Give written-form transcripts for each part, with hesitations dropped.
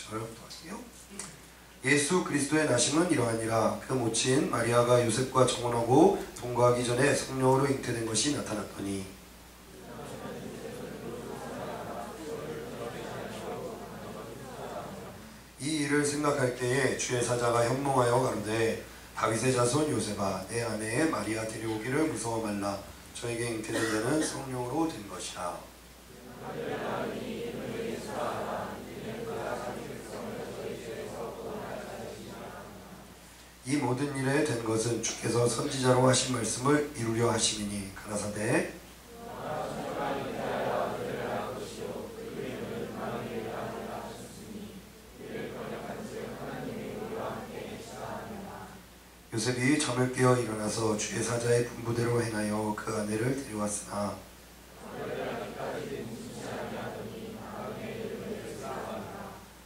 절 할게요. 예수 그리스도의 나심은 이러하니라. 그 모친 마리아가 요셉과 청혼하고 동거하기 전에 성령으로 잉태된 것이 나타났더니 이 일을 생각할 때에 주의 사자가 현몽하여 가로되 다윗의 자손 요셉아 내 아내의 마리아 데려오기를 무서워 말라. 저에게 잉태된 자는 성령으로 된 것이라. 이 모든 일에 된 것은 주께서 선지자로 하신 말씀을 이루려 하심이니 가라사대 요셉이 잠을 깨어 일어나서 주의 사자의 분부대로 행하여 그 아내를 데려왔으나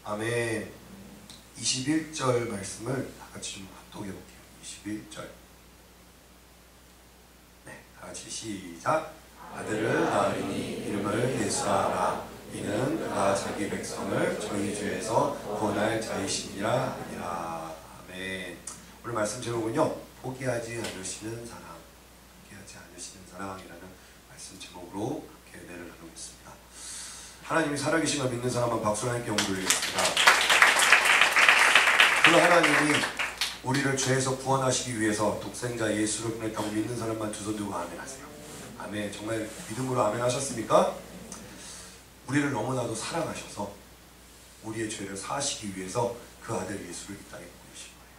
아멘. 21절 말씀을 다같이 좀 합독해볼게요. 21절 네, 다같이 시작. 아들을 낳으리니 이름을 예수하라. 이는 그가 자기 백성을 저희 죄에서 구원할 자이시니라 하니라. 아멘. 오늘 말씀 제목은요, 포기하지 않으시는 사랑, 포기하지 않으시는 사랑이라는 말씀 제목으로 이렇게 은혜를 나누고 있습니다. 하나님이 살아계신 걸 믿는 사람은 박수를 함께 올리겠습니다. 그 하나님이 우리를 죄에서 구원하시기 위해서 독생자 예수를 보냈다고 믿는 사람만 두 손 들고 아멘 하세요. 아멘. 정말 믿음으로 아멘 하셨습니까? 우리를 너무나도 사랑하셔서 우리의 죄를 사하시기 위해서 그 아들 예수를 이 땅에 보내신 거예요.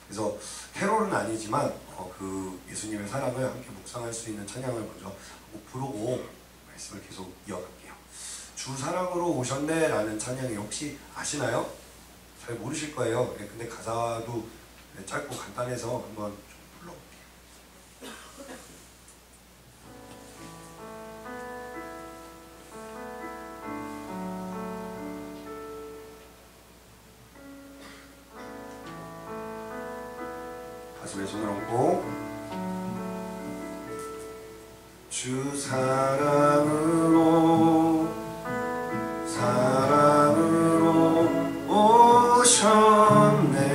그래서 캐롤은 아니지만 그 예수님의 사랑을 함께 묵상할 수 있는 찬양을 먼저 부르고 말씀을 계속 이어갈게요. 주 사랑으로 오셨네 라는 찬양이 혹시 아시나요? 잘 모르실 거예요. 근데 가사도 짧고 간단해서 한번 좀 불러볼게요. 가슴에 손을 얹고 주 사랑으로 오셨네.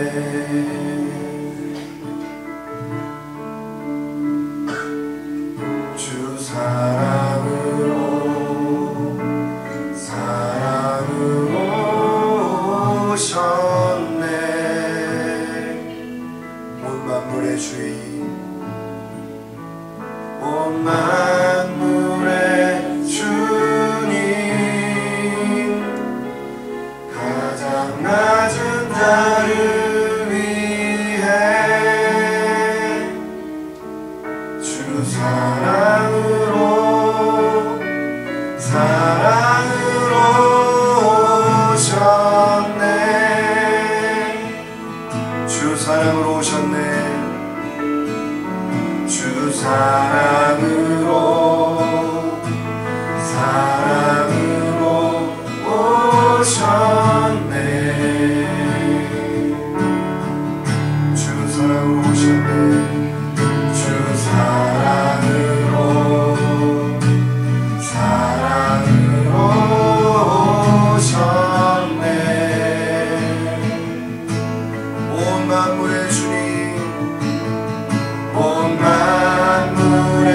주 사랑으로 오셨네. 온 만물의 주인, 온 만물의 주님, 가장 낮은 자를 위해 주 사랑으로 오셨네. 주 사랑으로 오셨네. 주 사랑으로 오셨네. 주 사랑으로 오셨네. 주 사랑으로 오셨네. 온 만물의 주님, 온 만물의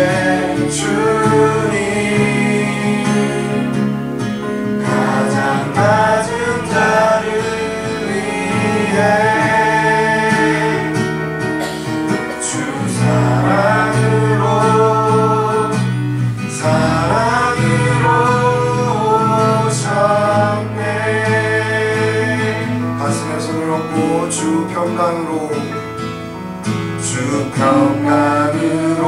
주님, 가장 낮은 자를 위해 주 사랑으로 오셨네. 가슴에 손을 얹고 주 평강으로 오셨네. 주 평강으로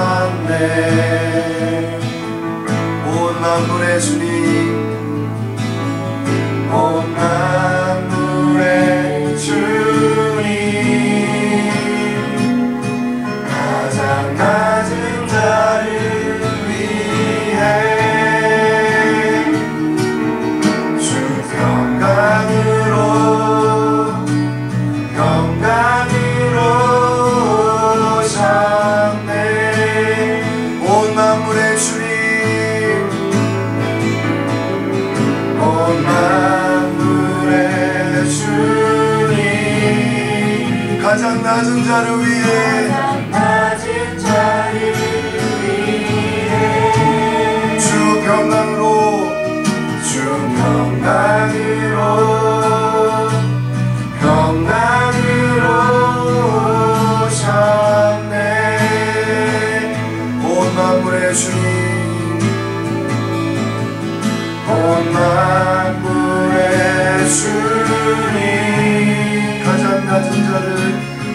오셨네. 온 만물의 주님, 온 만물의 주님, 가장 낮은 자를 위해 자를 위해 낮은 자를 위해 주 평강으로 오셨네. 온 만물의 주님, 온 만물의 주님,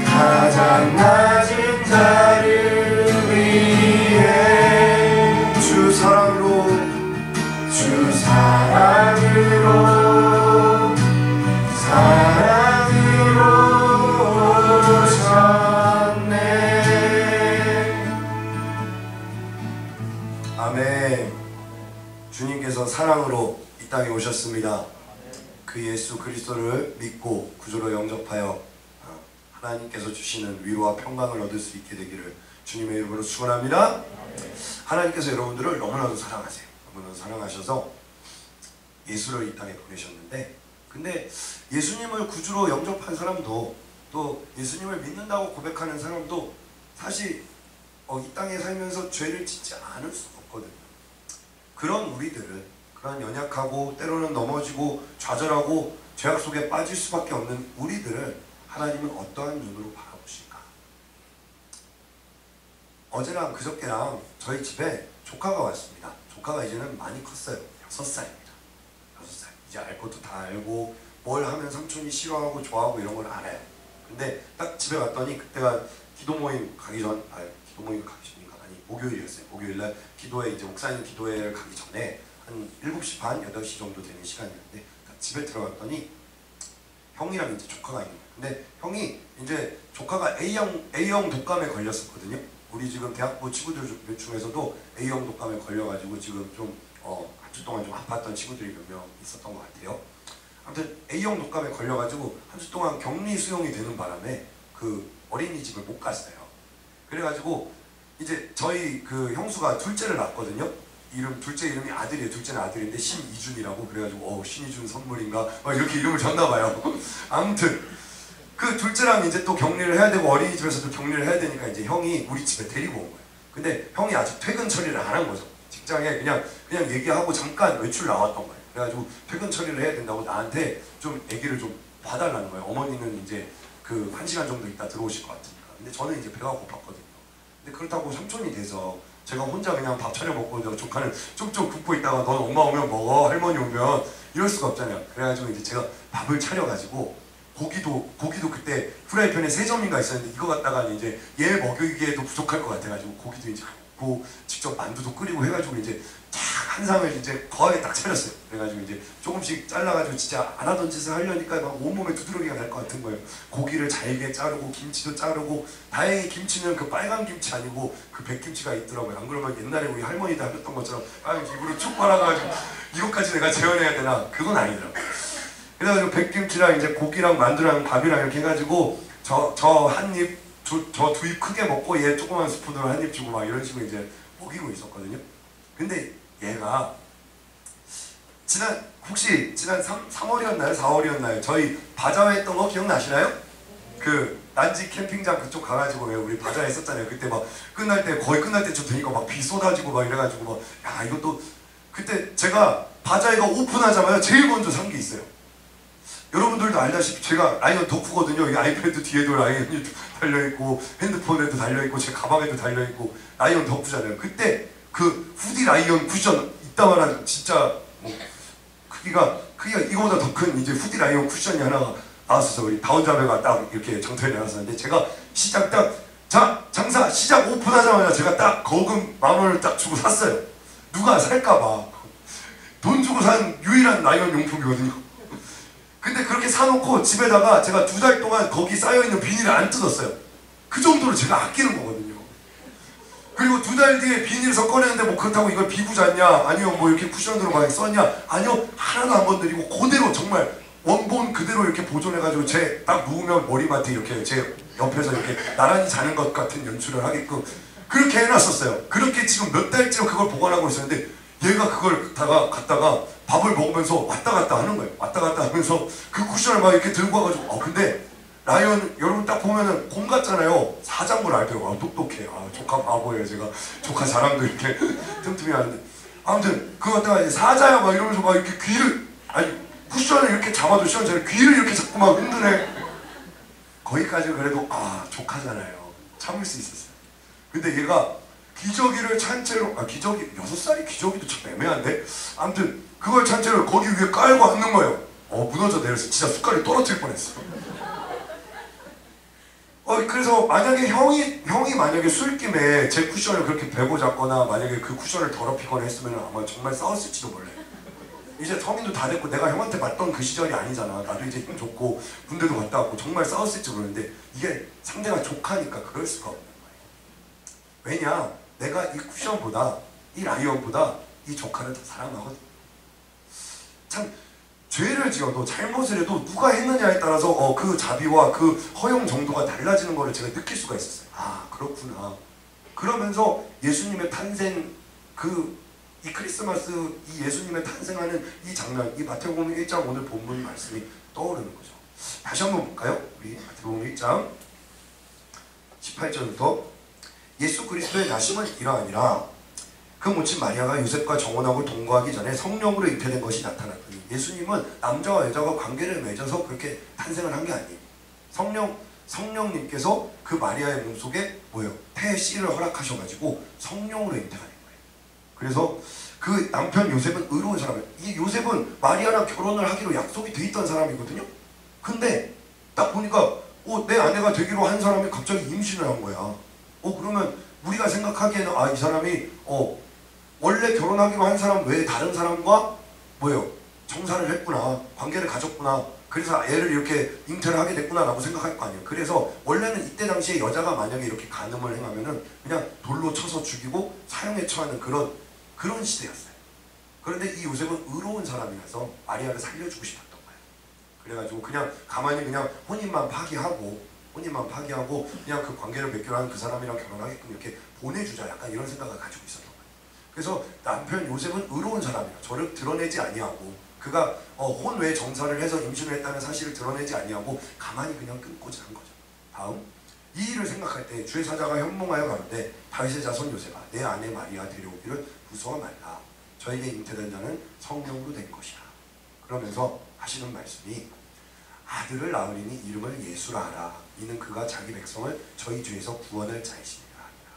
가장 낮은 자를 위해 주 사랑으로 오셨네. 아멘. 주님께서 사랑으로 이 땅에 오셨습니다. 그 예수 그리스도를 믿고 구주로 영접하여 하나님께서 주시는 위로와 평강을 얻을 수 있게 되기를 주님의 이름으로 축원합니다. 하나님께서 여러분들을 너무나도 사랑하세요. 너무나도 사랑하셔서 예수를 이 땅에 보내셨는데, 근데 예수님을 구주로 영접한 사람도, 또 예수님을 믿는다고 고백하는 사람도 사실 이 땅에 살면서 죄를 짓지 않을 수가 없거든요. 그런 우리들을, 그런 연약하고 때로는 넘어지고 좌절하고 죄악 속에 빠질 수밖에 없는 우리들을 하나님은 어떠한 눈으로 바라보실까? 어제랑 그저께랑 저희 집에 조카가 왔습니다. 조카가 이제는 많이 컸어요. 6살입니다. 6살. 이제 알 것도 다 알고 뭘 하면 삼촌이 싫어하고 좋아하고 이런 걸 알아요. 근데 딱 집에 갔더니 그때가 기도 모임 가기 전, 기도 모임 가기 전인가? 아니, 목요일이었어요. 목요일날 기도회, 이제 목사님 기도회를 가기 전에 한 7시 반, 8시 정도 되는 시간이었는데 딱 집에 들어갔더니 형이랑 이제 조카가 있는 거예요. 근데 형이 이제 조카가 A형 독감에 걸렸었거든요. 우리 지금 대학부 친구들 중에서도 A형 독감에 걸려가지고 지금 좀 한 주 동안 좀 아팠던 친구들이 몇 명 있었던 것 같아요. 아무튼 A형 독감에 걸려가지고 한 주 동안 격리 수용이 되는 바람에 그 어린이집을 못 갔어요. 그래가지고 이제 저희 그 형수가 둘째를 낳았거든요. 둘째 이름이 아들이에요. 둘째는 아들인데 신이준이라고. 그래가지고 신이준 선물인가 막 이렇게 이름을 줬나봐요. 아무튼 그 둘째랑 이제 또 격리를 해야 되고 어린이집에서도 격리를 해야 되니까 이제 형이 우리 집에 데리고 온 거예요. 근데 형이 아직 퇴근 처리를 안 한 거죠. 직장에 그냥 얘기하고 잠깐 외출 나왔던 거예요. 그래가지고 퇴근 처리를 해야 된다고 나한테 좀 얘기를 좀 봐달라는 거예요. 어머니는 이제 그 1시간 정도 있다 들어오실 것 같으니까. 근데 저는 이제 배가 고팠거든요. 근데 그렇다고 삼촌이 돼서 제가 혼자 그냥 밥 차려 먹고 조카는 쪽쪽 굽고 있다가 넌 엄마 오면 먹어, 할머니 오면, 이럴 수가 없잖아요. 그래가지고 이제 제가 밥을 차려가지고 고기도 그때 프라이팬에 3점인가 있었는데 이거 갖다가 이제 얘 먹이기에도 부족할 것 같아가지고 고기도 이제 굽고 직접 만두도 끓이고 해가지고 이제 쫙 한 상을 이제 거하게 딱 차렸어요. 그래가지고 이제 조금씩 잘라가지고 진짜 안 하던 짓을 하려니까 막 온몸에 두드러기가 날 것 같은 거예요. 고기를 잘게 자르고 김치도 자르고, 다행히 김치는 그 빨간 김치 아니고 그 백김치가 있더라고요. 안 그러면 옛날에 우리 할머니도 하셨던 것처럼 빨간 입으로 쭉 빨아가지고 이것까지 내가 재현해야 되나? 그건 아니더라고요. 그래가지고 백김치랑 이제 고기랑 만두랑 밥이랑 이렇게 해가지고 저 한 입, 저 두 입 크게 먹고 얘 조그만 스푼으로 한 입 주고 막 이런 식으로 이제 먹이고 있었거든요. 근데 얘가 혹시 지난 3월이었나요? 4월이었나요? 저희 바자회 했던 거 기억나시나요? 그 난지 캠핑장 그쪽 가가지고 왜 우리 바자회 했었잖아요. 그때 막 거의 끝날 때쯤 되니까 막 비 쏟아지고 막 이래가지고 막 이것도 그때 제가 바자회가 오픈하자마자 제일 먼저 산 게 있어요. 여러분들도 알다시피 제가 라이언 덕후거든요. 이 아이패드 뒤에도 라이언이 달려있고 핸드폰에도 달려있고 제 가방에도 달려있고 라이언 덕후잖아요. 그때 그 후디 라이언 쿠션 이따만한 진짜 뭐 크기가 이거보다 더 큰 이제 후디 라이언 쿠션이 하나가 나왔어서 우리 다운자매가 딱 이렇게 정토에 내놨었는데 제가 장사 시작 오픈하자마자 제가 딱 거금 10,000원을 딱 주고 샀어요. 누가 살까봐 돈 주고 산 유일한 라이언 용품이거든요. 근데 그렇게 사놓고 집에다가 제가 2달 동안 거기 쌓여있는 비닐을 안 뜯었어요. 그 정도로 제가 아끼는 거거든요. 그리고 2달 뒤에 비닐에서 꺼내는데 뭐 그렇다고 이걸 비부잤냐, 아니면 뭐 이렇게 쿠션으로 많이 썼냐, 아니요, 하나도 안 건드리고 그대로 정말 원본 그대로 이렇게 보존해가지고 제 딱 누우면 머리맡에 이렇게 제 옆에서 이렇게 나란히 자는 것 같은 연출을 하게끔 그렇게 해놨었어요. 그렇게 지금 몇 달째 그걸 보관하고 있었는데 얘가 그걸 갖다가 밥을 먹으면서 왔다 갔다 하는 거예요. 왔다 갔다 하면서 그 쿠션을 막 이렇게 들고 와가지고 근데 라이언 여러분 딱 보면은 곰 같잖아요. 사장물 알더라고. 아, 똑똑해. 아, 조카 바보예요. 제가 조카 자랑도 이렇게 틈틈이 하는데, 아무튼 그거 갖다가 이제 사자야 막 이러면서 막 이렇게 귀를, 아니 쿠션을 이렇게 잡아도 시원찮아요. 귀를 이렇게 자꾸 막 흔드네. 거기까지 그래도 아, 조카잖아요. 참을 수 있었어요. 근데 얘가 기저귀를 찬 채로, 아, 기저귀 6살이 기저귀도 참 애매한데, 아무튼 그걸 찬 채로 거기 위에 깔고 앉는 거예요. 무너져 내렸어. 진짜 숟갈이 떨어질 뻔했어. 그래서 만약에 형이 만약에 술김에 제 쿠션을 그렇게 베고 잡거나 만약에 그 쿠션을 더럽히거나 했으면 아마 정말 싸웠을지도 몰라요. 이제 성인도 다 됐고 내가 형한테 맞던 그 시절이 아니잖아. 나도 이제 힘 좋고 군대도 갔다 왔고 정말 싸웠을지 모르는데, 이게 상대가 조카니까 그럴 수가 없는 거예요. 왜냐? 내가 이 쿠션보다, 이 라이언보다 이 조카를 더 사랑하거든. 참, 죄를 지어도 잘못을 해도 누가 했느냐에 따라서 그 자비와 그 허용 정도가 달라지는 것을 제가 느낄 수가 있었어요. 아, 그렇구나. 그러면서 예수님의 탄생, 이 크리스마스, 이 예수님의 탄생하는 이 장면, 이 마태복음 1장 오늘 본문 말씀이 떠오르는 거죠. 다시 한번 볼까요? 우리 마태복음 1장 18절부터 예수 그리스도의 나심은 이러하니라. 그 모친 마리아가 요셉과 정혼하고 동거하기 전에 성령으로 잉태된 것이 나타났더니, 예수님은 남자와 여자가 관계를 맺어서 그렇게 탄생을 한 게 아니에요. 성령님께서 그 마리아의 몸속에 태의 씨를 허락하셔가지고 성령으로 잉태가 된 거예요. 그래서 그 남편 요셉은 의로운 사람이에요. 이 요셉은 마리아랑 결혼을 하기로 약속이 돼 있던 사람이거든요. 근데 딱 보니까 내 아내가 되기로 한 사람이 갑자기 임신을 한 거야. 그러면 우리가 생각하기에는 이 사람이 원래 결혼하기로 한 사람 외에 다른 사람과 정사를 했구나, 관계를 가졌구나, 그래서 애를 이렇게 잉태를 하게 됐구나 라고 생각할 거 아니에요. 그래서 원래는 이때 당시에 여자가 만약에 이렇게 간음을 행하면은 그냥 돌로 쳐서 죽이고 사형에 처하는 그런 시대였어요. 그런데 이 요셉은 의로운 사람이라서 마리아를 살려주고 싶었던 거예요. 그래가지고 그냥 가만히 그냥 혼인만 파기하고 그냥 그 관계를 맺기로 한 그 사람이랑 결혼하게끔 이렇게 보내주자, 약간 이런 생각을 가지고 있었던 거예요. 그래서 남편 요셉은 의로운 사람이에요. 저를 드러내지 아니하고, 그가 혼외 정사를 해서 임신을 했다는 사실을 드러내지 아니하고 가만히 그냥 끊고자 한 거죠. 다음, 이 일을 생각할 때 주의 사자가 현몽하여 가로되, 다윗의 자손 요셉아, 내 아내 마리아 데려오기를 무서워 말라. 저에게 잉태된 자는 성령으로 된 것이라. 그러면서 하시는 말씀이, 아들을 낳으리니 이름을 예수라 하라. 이는 그가 자기 백성을 저희 죄에서 구원할 자이시니라 하니라.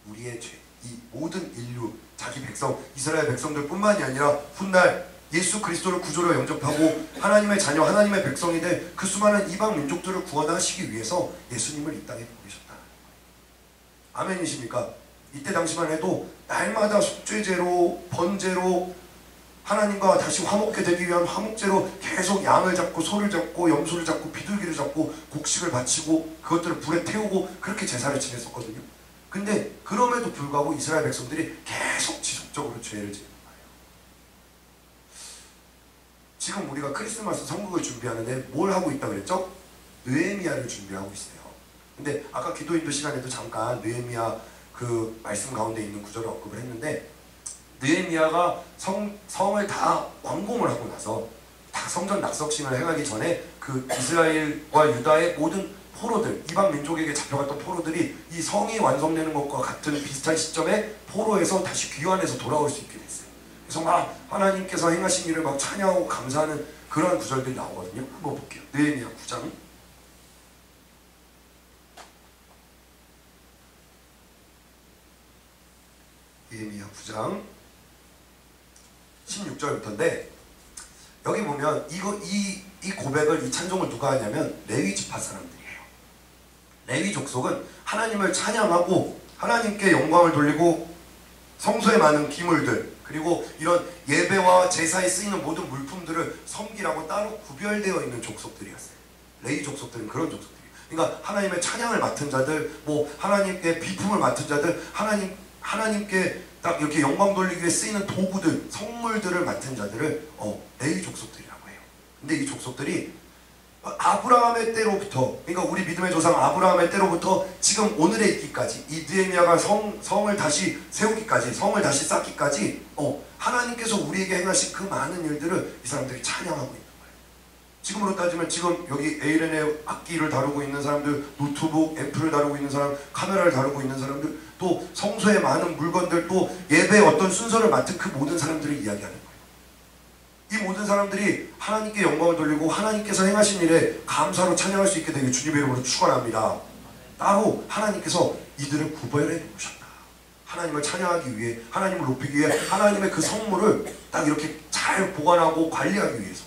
우리의 죄, 이 모든 인류, 자기 백성, 이스라엘 백성들뿐만이 아니라 훗날 예수 그리스도를 구주로 영접하고 하나님의 자녀, 하나님의 백성이 될 그 수많은 이방 민족들을 구원하시기 위해서 예수님을 이 땅에 보내셨다. 아멘이십니까? 이때 당시만 해도 날마다 속죄제로, 번제로, 하나님과 다시 화목게 되기 위한 화목제로 계속 양을 잡고 소를 잡고 염소를 잡고 비둘기를 잡고 곡식을 바치고 그것들을 불에 태우고 그렇게 제사를 지냈었거든요. 근데 그럼에도 불구하고 이스라엘 백성들이 계속 지속적으로 죄를 지는 거예요. 지금 우리가 크리스마스 성국을 준비하는데 뭘 하고 있다고 그랬죠? 느헤미야를 준비하고 있어요. 근데 아까 기도인도 시간에도 잠깐 느헤미야 그 말씀 가운데 있는 구절을 언급을 했는데, 느헤미야가 성을 다 완공을 하고 나서 다 성전 낙석신을 행하기 전에 그 이스라엘과 유다의 모든 포로들, 이방 민족에게 잡혀갔던 포로들이 이 성이 완성되는 것과 같은 비슷한 시점에 포로에서 다시 귀환해서 돌아올 수 있게 됐어요. 그래서 막 하나님께서 행하신 일을 막 찬양하고 감사하는 그러한 구절들이 나오거든요. 한번 볼게요. 느헤미야 9장 느헤미야 9장 16절부터인데, 여기 보면 이 고백을, 이 찬송을 누가 하냐면 레위 지파 사람들이에요. 레위 족속은 하나님을 찬양하고 하나님께 영광을 돌리고 성소에 많은 기물들, 그리고 이런 예배와 제사에 쓰이는 모든 물품들을 섬기라고 따로 구별되어 있는 족속들이었어요. 레위 족속들은 그런 족속들이에요. 그러니까 하나님의 찬양을 맡은 자들, 하나님께 비품을 맡은 자들, 하나님께 딱 이렇게 영광 돌리기 위해 쓰이는 도구들, 성물들을 맡은 자들을 레위 족속들이라고 해요. 근데 이 족속들이 아브라함의 때로부터, 그러니까 우리 믿음의 조상 아브라함의 때로부터 지금 오늘에 있기까지, 이 느헤미야가 성을 다시 세우기까지, 성을 다시 쌓기까지 하나님께서 우리에게 행하신 그 많은 일들을 이 사람들이 찬양하고 있는 거예요. 지금으로 따지면 지금 여기 에이렌의 악기를 다루고 있는 사람들, 노트북, 앰프를 다루고 있는 사람, 카메라를 다루고 있는 사람들, 또 성소의 많은 물건들, 또 예배의 어떤 순서를 맡은 그 모든 사람들을 이야기하는 거예요. 이 모든 사람들이 하나님께 영광을 돌리고 하나님께서 행하신 일에 감사로 찬양할 수 있게 되길 주님의 이름으로 축원합니다. 따로 하나님께서 이들을 구별해 놓으셨다. 하나님을 찬양하기 위해, 하나님을 높이기 위해 하나님의 그 성물을 딱 이렇게 잘 보관하고 관리하기 위해서.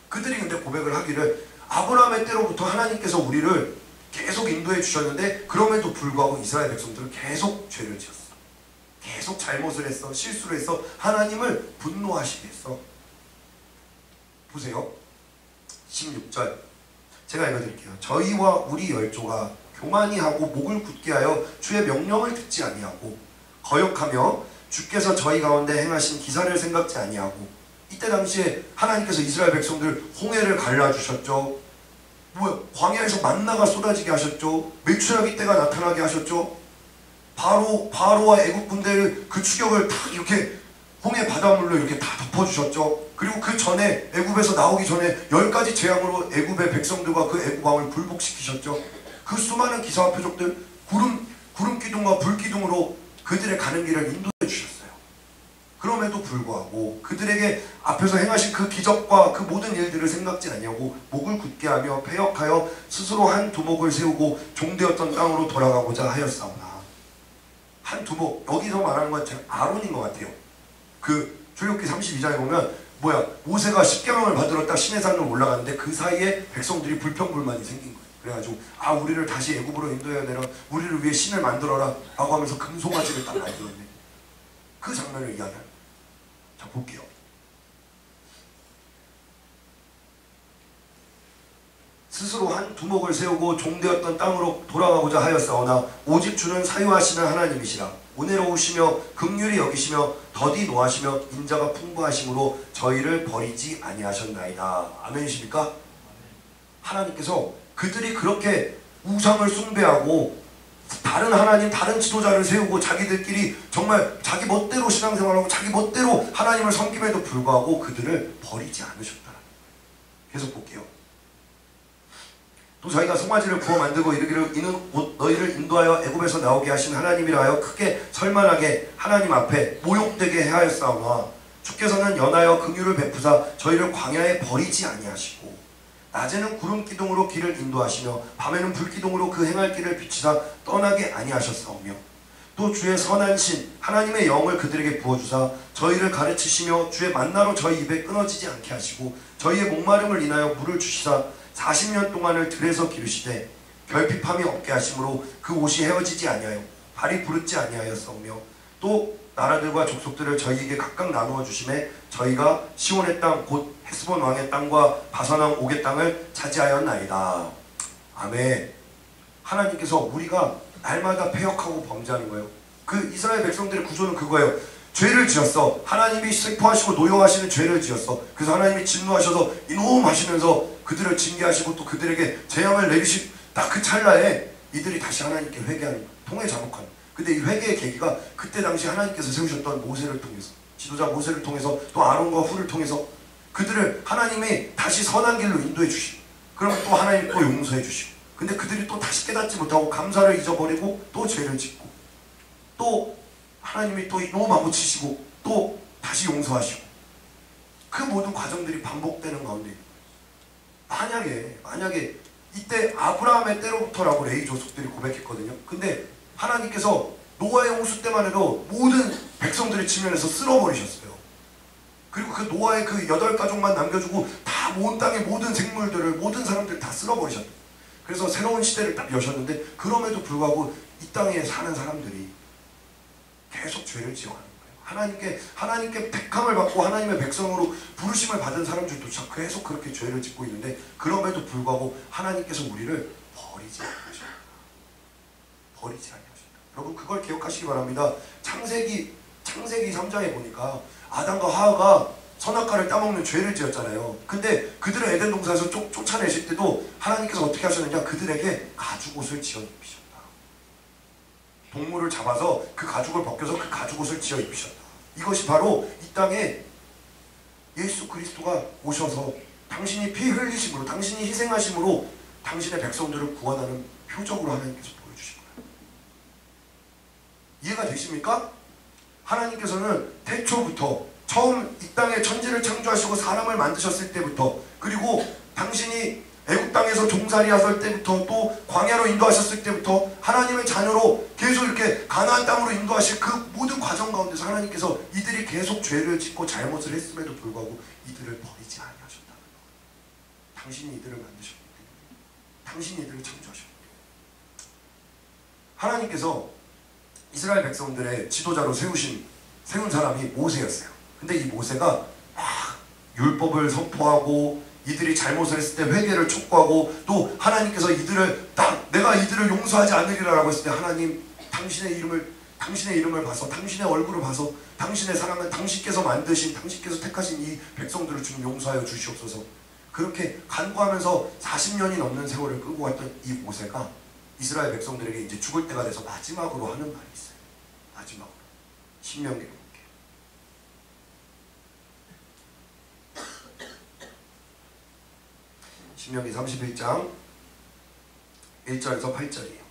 그들이 근데 고백을 하기를 아브라함의 때로부터 하나님께서 우리를 계속 인도해 주셨는데 그럼에도 불구하고 이스라엘 백성들은 계속 죄를 지었어. 계속 잘못을 했어. 실수를 했어. 하나님을 분노하시게 했어. 보세요. 16절 제가 읽어드릴게요. 저희와 우리 열조가 교만히 하고 목을 굳게 하여 주의 명령을 듣지 아니하고 거역하며 주께서 저희 가운데 행하신 기사를 생각지 아니하고. 이때 당시에 하나님께서 이스라엘 백성들 홍해를 갈라주셨죠. 광야에서 만나가 쏟아지게 하셨죠. 메추라기 때가 나타나게 하셨죠. 바로와 애국 군대를 그 추격을 다 이렇게 홍해 바닷물로 이렇게 다 덮어주셨죠. 그리고 그 전에 애굽에서 나오기 전에 10가지 재앙으로 애굽의 백성들과 그 애굽 왕을 굴복시키셨죠. 그 수많은 기사와 표적들, 구름 기둥과 불 기둥으로 그들의 가는 길을 인도해 주셨어요. 그럼에도 불구하고 그들에게 앞에서 행하신 그 기적과 그 모든 일들을 생각지 아니하고 목을 굳게 하며 패역하여 스스로 한 두목을 세우고 종되었던 땅으로 돌아가고자 하였사오나. 한 두목, 여기서 말하는 건 아론인 것 같아요. 그 출애굽기 32장에 보면 모세가 십계명을 받으러 딱 시내산으로 올라갔는데 그 사이에 백성들이 불평불만이 생긴 거예요. 그래가지고 우리를 다시 애굽으로 인도해야 되나, 우리를 위해 신을 만들어라 라고 하면서 금송아지를 딱 만들었네. 그 장면을 이야기합니다. 자, 볼게요. 스스로 한 두목을 세우고 종되었던 땅으로 돌아가고자 하였사오나 오직 주는 사유하시는 하나님이시라. 은혜로우시며 긍휼히 여기시며 더디 노하시며 인자가 풍부하심으로 저희를 버리지 아니하셨나이다. 아멘이십니까? 하나님께서 그들이 그렇게 우상을 숭배하고 다른 하나님, 다른 지도자를 세우고 자기들끼리 정말 자기 멋대로 신앙생활하고 자기 멋대로 하나님을 섬김에도 불구하고 그들을 버리지 않으셨다. 계속 볼게요. 또 저희가 송아지를 구워 만들고 이르기를 이는 곧 너희를 인도하여 애굽에서 나오게 하신 하나님이라 하여 크게 설만하게 하나님 앞에 모욕되게 하였사오나 주께서는 연하여 긍휼을 베푸사 저희를 광야에 버리지 아니하시고 낮에는 구름 기둥으로 길을 인도하시며 밤에는 불 기둥으로 그 행할 길을 비치사 떠나게 아니하셨사오며 또 주의 선한 신 하나님의 영을 그들에게 부어주사 저희를 가르치시며 주의 만나로 저희 입에 끊어지지 않게 하시고 저희의 목마름을 인하여 물을 주시사 40년 동안을 들에서 기르시되 결핍함이 없게 하심으로 그 옷이 헤어지지 아니하여 발이 부르지 아니하였사오며 또 나라들과 족속들을 저희에게 각각 나누어 주심에 저희가 시온의 땅 곧 헤스본 왕의 땅과 바산 왕 옥의 땅을 차지하였나이다. 아멘. 하나님께서 우리가 날마다 패역하고 범죄하는 거예요. 그 이스라엘 백성들의 구조는 그거예요. 죄를 지었어. 하나님이 슬퍼하시고 노여하시는 죄를 지었어. 그래서 하나님이 진노하셔서 이놈 하시면서 그들을 징계하시고 또 그들에게 재앙을 내리시 딱 그 찰나에 이들이 다시 하나님께 회개하는 거예요. 통회 자복하는. 근데 이 회개의 계기가 그때 당시 하나님께서 세우셨던 모세를 통해서, 지도자 모세를 통해서, 또 아론과 훌을 통해서 그들을 하나님이 다시 선한 길로 인도해 주시고, 그러면 또 하나님이 또 용서해 주시고, 근데 그들이 또 다시 깨닫지 못하고 감사를 잊어버리고 또 죄를 짓고, 또 하나님이 또 너무 치시고 또 다시 용서하시고, 그 모든 과정들이 반복되는 가운데 만약에 이때 아브라함의 때로부터라고 레위 조속들이 고백했거든요. 근데 하나님께서 노아의 홍수 때만 해도 모든 백성들의 지면에서 쓸어버리셨어요. 그리고 그 노아의 그 8가족만 남겨주고 다 온 땅의 모든 생물들을, 모든 사람들을 다 쓸어버리셨어요. 그래서 새로운 시대를 딱 여셨는데 그럼에도 불구하고 이 땅에 사는 사람들이 계속 죄를 지어가는 거예요. 하나님께 택함을 받고 하나님의 백성으로 부르심을 받은 사람들도 계속 그렇게 죄를 짓고 있는데 그럼에도 불구하고 하나님께서 우리를 버리지 않으셨다. 버리지 않으셨다. 여러분 그걸 기억하시기 바랍니다. 창세기 3장에 보니까 아담과 하와가 선악과를 따먹는 죄를 지었잖아요. 근데 그들을 에덴 동산에서 쫓아내실 때도 하나님께서 어떻게 하셨느냐, 그들에게 가죽옷을 지어 입히셨다. 동물을 잡아서 그 가죽을 벗겨서 그 가죽옷을 지어 입히셨다. 이것이 바로 이 땅에 예수 그리스도가 오셔서 당신이 피 흘리심으로, 당신이 희생하심으로 당신의 백성들을 구원하는 표적으로 하나님께서 보여주신 거예요. 이해가 되십니까? 하나님께서는 태초부터 처음 이 땅에 천지를 창조하시고 사람을 만드셨을 때부터, 그리고 당신이 애국 땅에서 종살이 하실 때부터, 또 광야로 인도하셨을 때부터 하나님의 자녀로 계속 이렇게 가나안 땅으로 인도하실 그 모든 과정 가운데서 하나님께서 이들이 계속 죄를 짓고 잘못을 했음에도 불구하고 이들을 버리지 아니하셨다. 당신이 이들을 만드셨기 때문에, 당신이 이들을 창조하셨기 때문에. 하나님께서 이스라엘 백성들의 지도자로 세운 사람이 모세였어요. 근데 이 모세가 막 율법을 선포하고 이들이 잘못을 했을 때 회개를 촉구하고, 또 하나님께서 내가 이들을 용서하지 않으리라 라고 했을 때, 하나님 당신의 이름을 봐서, 당신의 얼굴을 봐서, 당신의 사랑은 당신께서 만드신, 당신께서 택하신 이 백성들을 주님 용서하여 주시옵소서. 그렇게 간구하면서 40년이 넘는 세월을 끌고 갔던 이 모세가 이스라엘 백성들에게 이제 죽을 때가 돼서 마지막으로 하는 말이 있어요. 마지막으로 신명기로 볼게요. 신명기 31장 1절에서 8절이에요.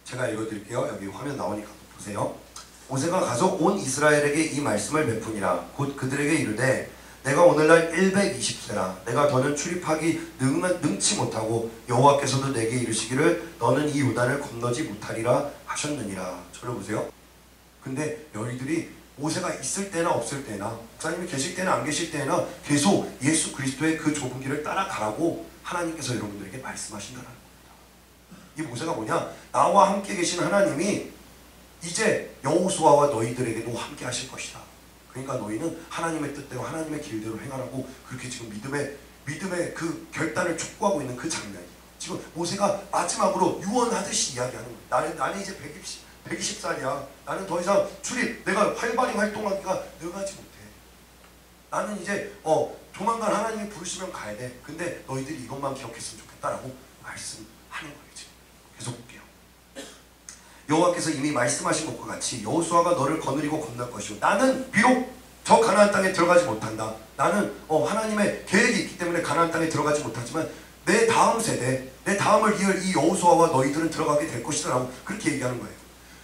제가 읽어드릴게요. 여기 화면 나오니까 보세요. 모세가 가서 온 이스라엘에게 이 말씀을 베푸니라. 곧 그들에게 이르되 내가 오늘날 120세라. 내가 더는 출입하기 능치 못하고 여호와께서도 내게 이르시기를 너는 이 요단을 건너지 못하리라 하셨느니라. 저를 보세요. 근데 너희들이 모세가 있을 때나 없을 때나, 목사님이 계실 때나 안 계실 때나 계속 예수 그리스도의 그 좁은 길을 따라가라고 하나님께서 여러분들에게 말씀하신다는 겁니다. 이 모세가 뭐냐? 나와 함께 계신 하나님이 이제 여호수아와 너희들에게도 함께 하실 것이다. 그러니까 너희는 하나님의 뜻대로 하나님의 길대로 행하라고, 그렇게 지금 믿음의 그 결단을 촉구하고 있는 그 장면이에요. 지금 모세가 마지막으로 유언하듯이 이야기하는 거예요. 나는 이제 120살이야. 나는 더 이상 내가 활발히 활동하기가 능하지 못해. 나는 이제 조만간 하나님이 부르시면 가야 돼. 근데 너희들이 이것만 기억했으면 좋겠다라고 말씀하는 거예요. 지금 계속 볼게요. 여호와께서 이미 말씀하신 것과 같이 여호수아가 너를 거느리고 건널 것이요, 나는 비록 저 가나안 땅에 들어가지 못한다. 나는 하나님의 계획이 있기 때문에 가나안 땅에 들어가지 못하지만 내 다음 세대, 내 다음을 이을 이 여호수아와 너희들은 들어가게 될 것이다 라고 그렇게 얘기하는 거예요.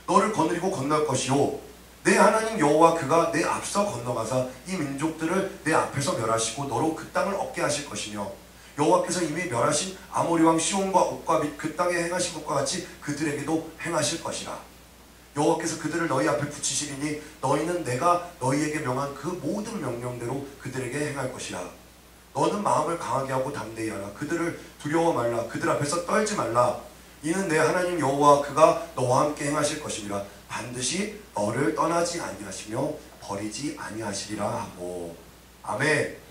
너를 거느리고 건널 것이요, 내 하나님 여호와 그가 내 앞서 건너가사 이 민족들을 내 앞에서 멸하시고 너로 그 땅을 얻게 하실 것이며, 여호와께서 이미 멸하신 아모리 왕 시온과 옥과 및 그 땅에 행하신 것과 같이 그들에게도 행하실 것이라. 여호와께서 그들을 너희 앞에 붙이시리니 너희는 내가 너희에게 명한 그 모든 명령대로 그들에게 행할 것이라. 너는 마음을 강하게 하고 담대히 하라. 그들을 두려워 말라. 그들 앞에서 떨지 말라. 이는 내 하나님 여호와 그가 너와 함께 행하실 것이니라. 반드시 너를 떠나지 아니하시며 버리지 아니하시리라 하고. 아멘.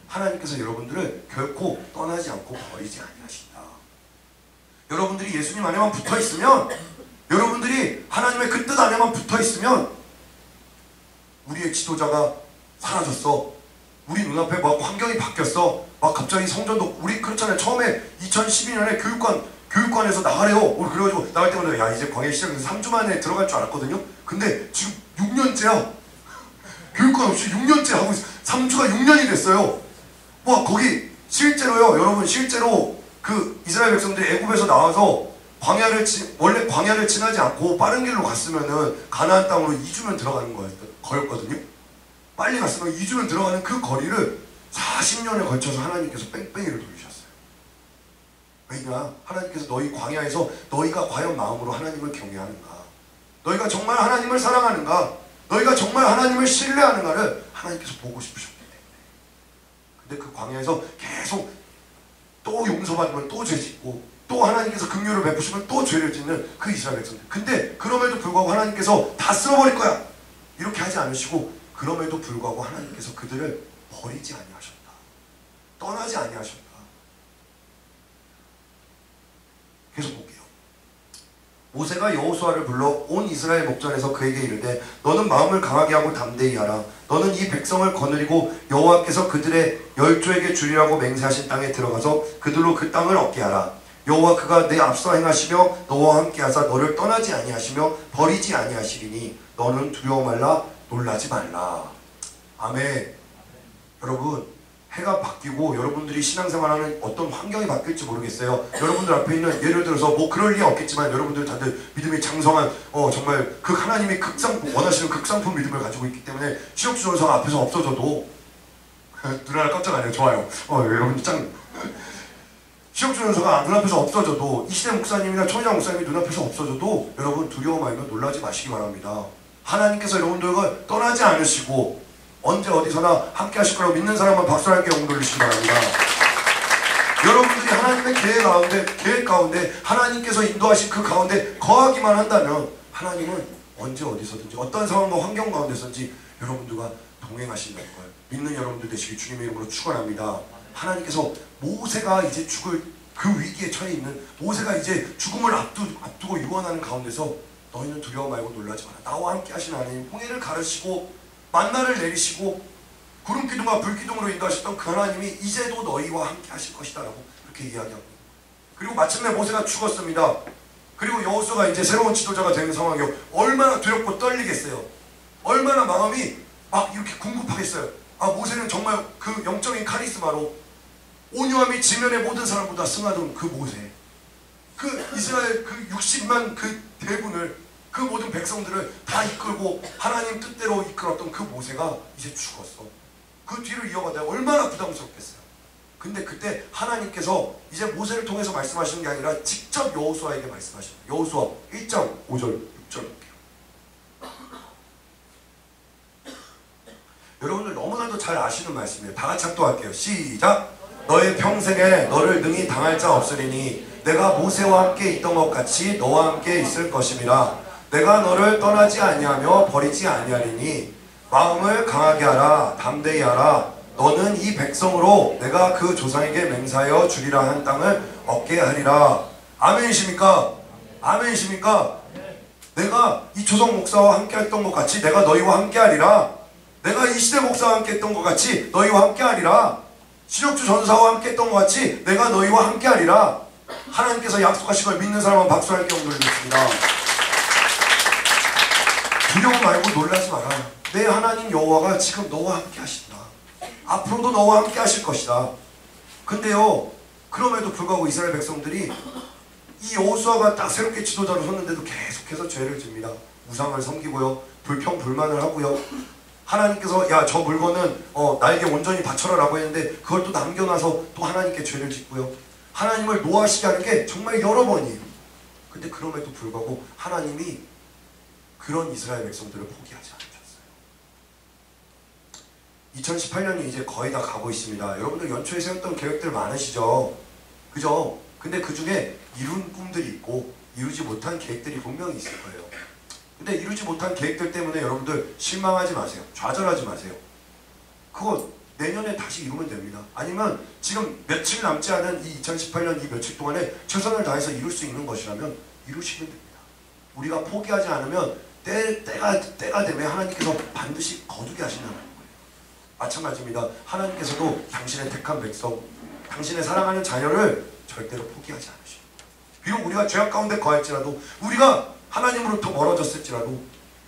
하나님께서 여러분들을 결코 떠나지 않고 버리지 아니하신다. 여러분들이 예수님 안에만 붙어있으면, 여러분들이 하나님의 그 뜻 안에만 붙어있으면, 우리의 지도자가 사라졌어, 우리 눈앞에 막 환경이 바뀌었어, 막 갑자기 성전도, 우리 그렇잖아요. 처음에 2012년에 교육관에서 나가래요. 그래가지고 나갈 때마다 야 이제 광야 시작해서 3주 만에 들어갈 줄 알았거든요. 근데 지금 6년째야. 교육관 없이 6년째 하고 있어. 3주가 6년이 됐어요. 와, 거기 실제로요, 여러분, 실제로 그 이스라엘 백성들이 애굽에서 나와서 원래 광야를 지나지 않고 빠른 길로 갔으면은 가나안 땅으로 2주면 들어가는 거였거든요. 빨리 갔으면 2주면 들어가는 그 거리를 40년에 걸쳐서 하나님께서 뺑뺑이를 돌리셨어요. 왜냐? 하나님께서 너희 광야에서 너희가 과연 마음으로 하나님을 경외하는가, 너희가 정말 하나님을 사랑하는가, 너희가 정말 하나님을 신뢰하는가를 하나님께서 보고 싶으셨기 때문에. 근데 그 광야에서 계속 또 용서받으면 또 죄 짓고, 또 하나님께서 긍휼을 베푸시면 또 죄를 짓는 그 이스라엘 백성들. 근데 그럼에도 불구하고 하나님께서 다 쓸어버릴 거야 이렇게 하지 않으시고, 그럼에도 불구하고 하나님께서 그들을 버리지 아니하셨다. 떠나지 아니하셨다. 계속 볼게요. 모세가 여호수아를 불러 온 이스라엘 목전에서 그에게 이르되 너는 마음을 강하게 하고 담대히 하라. 너는 이 백성을 거느리고 여호와께서 그들의 열조에게 주리라고 맹세하신 땅에 들어가서 그들로 그 땅을 얻게 하라. 여호와 그가 내 앞서 행하시며 너와 함께 하사 너를 떠나지 아니하시며 버리지 아니하시리니 너는 두려워 말라 놀라지 말라. 아멘. 여러분, 해가 바뀌고 여러분들이 신앙생활하는 어떤 환경이 바뀔지 모르겠어요. 여러분들 앞에 있는 예를 들어서 뭐 그럴 리 없겠지만 여러분들 다들 믿음이 장성한 정말 그 하나님이 원하시는 극상품 믿음을 가지고 있기 때문에 시옥주전서가 앞에서 없어져도 누나를 깜짝 안 해요. 좋아요. 여러분들 짱 시옥주전서가 눈앞에서 없어져도 이시대 목사님이나 천희장 목사님이 눈앞에서 없어져도 여러분 두려워 말며 놀라지 마시기 바랍니다. 하나님께서 여러분들과 떠나지 않으시고 언제 어디서나 함께 하실 거라고 믿는 사람만 박수를 함께 영광 돌리시기 바랍니다. 여러분들이 하나님의 계획 가운데 하나님께서 인도하신 그 가운데 거하기만 한다면 하나님은 언제 어디서든지 어떤 상황과 환경 가운데서든지 여러분들과 동행하신다는 걸 믿는 여러분들 되시기 주님의 이름으로 축원합니다. 하나님께서 모세가 이제 죽을 그 위기에 처해 있는 모세가 이제 죽음을 앞두고 유언하는 가운데서 너희는 두려워 말고 놀라지 마라. 나와 함께 하신 하나님 홍해를 가르시고 만나를 내리시고 구름기둥과 불기둥으로 인도하셨던 그 하나님이 이제도 너희와 함께 하실 것이다 라고 그렇게 이야기합니다. 그리고 마침내 모세가 죽었습니다. 그리고 여호수아가 이제 새로운 지도자가 되는 상황이요. 얼마나 두렵고 떨리겠어요. 얼마나 마음이 막 이렇게 궁급하겠어요. 모세는 정말 그 영적인 카리스마로 온유함이 지면의 모든 사람보다 승하던 그 모세, 그 이스라엘 그 60만 그 대군을 그 모든 백성들을 다 이끌고 하나님 뜻대로 이끌었던 그 모세가 이제 죽었어. 그 뒤를 이어가다가 얼마나 부담스럽겠어요. 근데 그때 하나님께서 이제 모세를 통해서 말씀하시는 게 아니라 직접 여호수아에게 말씀하시는 거예요. 여호수아 1장 5절 6절 볼게요. 여러분들 너무나도 잘 아시는 말씀이에요. 다 같이 합독할게요. 시작! 너의 평생에 너를 능히 당할 자 없으리니 내가 모세와 함께 있던 것 같이 너와 함께 있을 것임이라. 내가 너를 떠나지 아니하며 버리지 아니하리니 마음을 강하게 하라. 담대히 하라. 너는 이 백성으로 내가 그 조상에게 맹세하여 주리라 한 땅을 얻게 하리라. 아멘이십니까? 아멘이십니까? 내가 이 조성 목사와 함께 했던 것 같이 내가 너희와 함께 하리라. 내가 이 시대 목사와 함께 했던 것 같이 너희와 함께 하리라. 신혁주 전사와 함께 했던 것 같이 내가 너희와 함께 하리라. 하나님께서 약속하신 걸 믿는 사람은 박수 할게 올리겠습니다. 두려워 말고 놀라지 마라. 내 하나님 여호와가 지금 너와 함께 하신다. 앞으로도 너와 함께 하실 것이다. 근데요, 그럼에도 불구하고 이스라엘 백성들이 이 여호수아가 딱 새롭게 지도자로 섰는데도 계속해서 죄를 집니다. 우상을 섬기고요, 불평불만을 하고요. 하나님께서 야, 저 물건은 나에게 온전히 바쳐라 라고 했는데 그걸 또 남겨놔서 또 하나님께 죄를 짓고요. 하나님을 노하시게 하는 게 정말 여러 번이에요. 근데 그럼에도 불구하고 하나님이 그런 이스라엘 백성들을 포기하지 않으셨어요. 2018년이 이제 거의 다 가고 있습니다. 여러분들 연초에 세웠던 계획들 많으시죠? 그죠? 근데 그 중에 이룬 꿈들이 있고 이루지 못한 계획들이 분명히 있을 거예요. 근데 이루지 못한 계획들 때문에 여러분들 실망하지 마세요. 좌절하지 마세요. 그거 내년에 다시 이루면 됩니다. 아니면 지금 며칠 남지 않은 이 2018년 이 며칠 동안에 최선을 다해서 이룰 수 있는 것이라면 이루시면 됩니다. 우리가 포기하지 않으면 때가 되면 하나님께서 반드시 거두게 하신다는 거예요. 마찬가지입니다. 하나님께서도 당신의 택한 백성, 당신의 사랑하는 자녀를 절대로 포기하지 않으십니다. 비록 우리가 죄악 가운데 거할지라도, 우리가 하나님으로부터 멀어졌을지라도,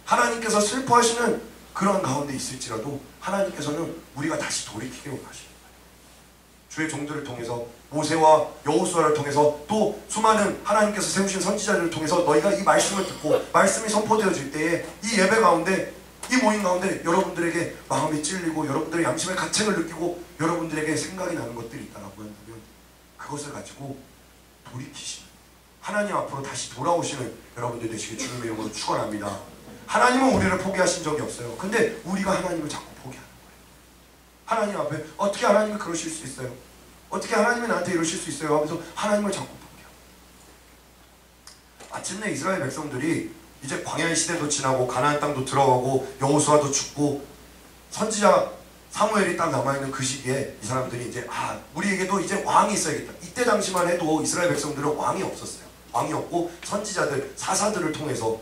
하나님께서 슬퍼하시는 그런 가운데 있을지라도 하나님께서는 우리가 다시 돌이키기로 하십니다. 주의 종들을 통해서, 모세와 여호수아를 통해서, 또 수많은 하나님께서 세우신 선지자들을 통해서 너희가 이 말씀을 듣고 말씀이 선포되어질 때에 이 예배 가운데, 이 모임 가운데 여러분들에게 마음이 찔리고 여러분들의 양심의 가책을 느끼고 여러분들에게 생각이 나는 것들이 있다라고 한다면 그것을 가지고 돌이키시는, 하나님 앞으로 다시 돌아오시는 여러분들 되시길 주님의 이름으로 축원합니다. 하나님은 우리를 포기하신 적이 없어요. 근데 우리가 하나님을 자꾸 포기하는 거예요. 하나님 앞에 어떻게 하나님이 그러실 수 있어요? 어떻게 하나님이 나한테 이러실 수 있어요? 하면서 하나님을 자꾸 포기해요. 마침내 이스라엘 백성들이 이제 광야의 시대도 지나고 가나안 땅도 들어가고 여호수아도 죽고 선지자 사무엘이 딱 남아있는 그 시기에 이 사람들이 이제 우리에게도 이제 왕이 있어야겠다. 이때 당시만 해도 이스라엘 백성들은 왕이 없었어요. 왕이 없고 선지자들, 사사들을 통해서,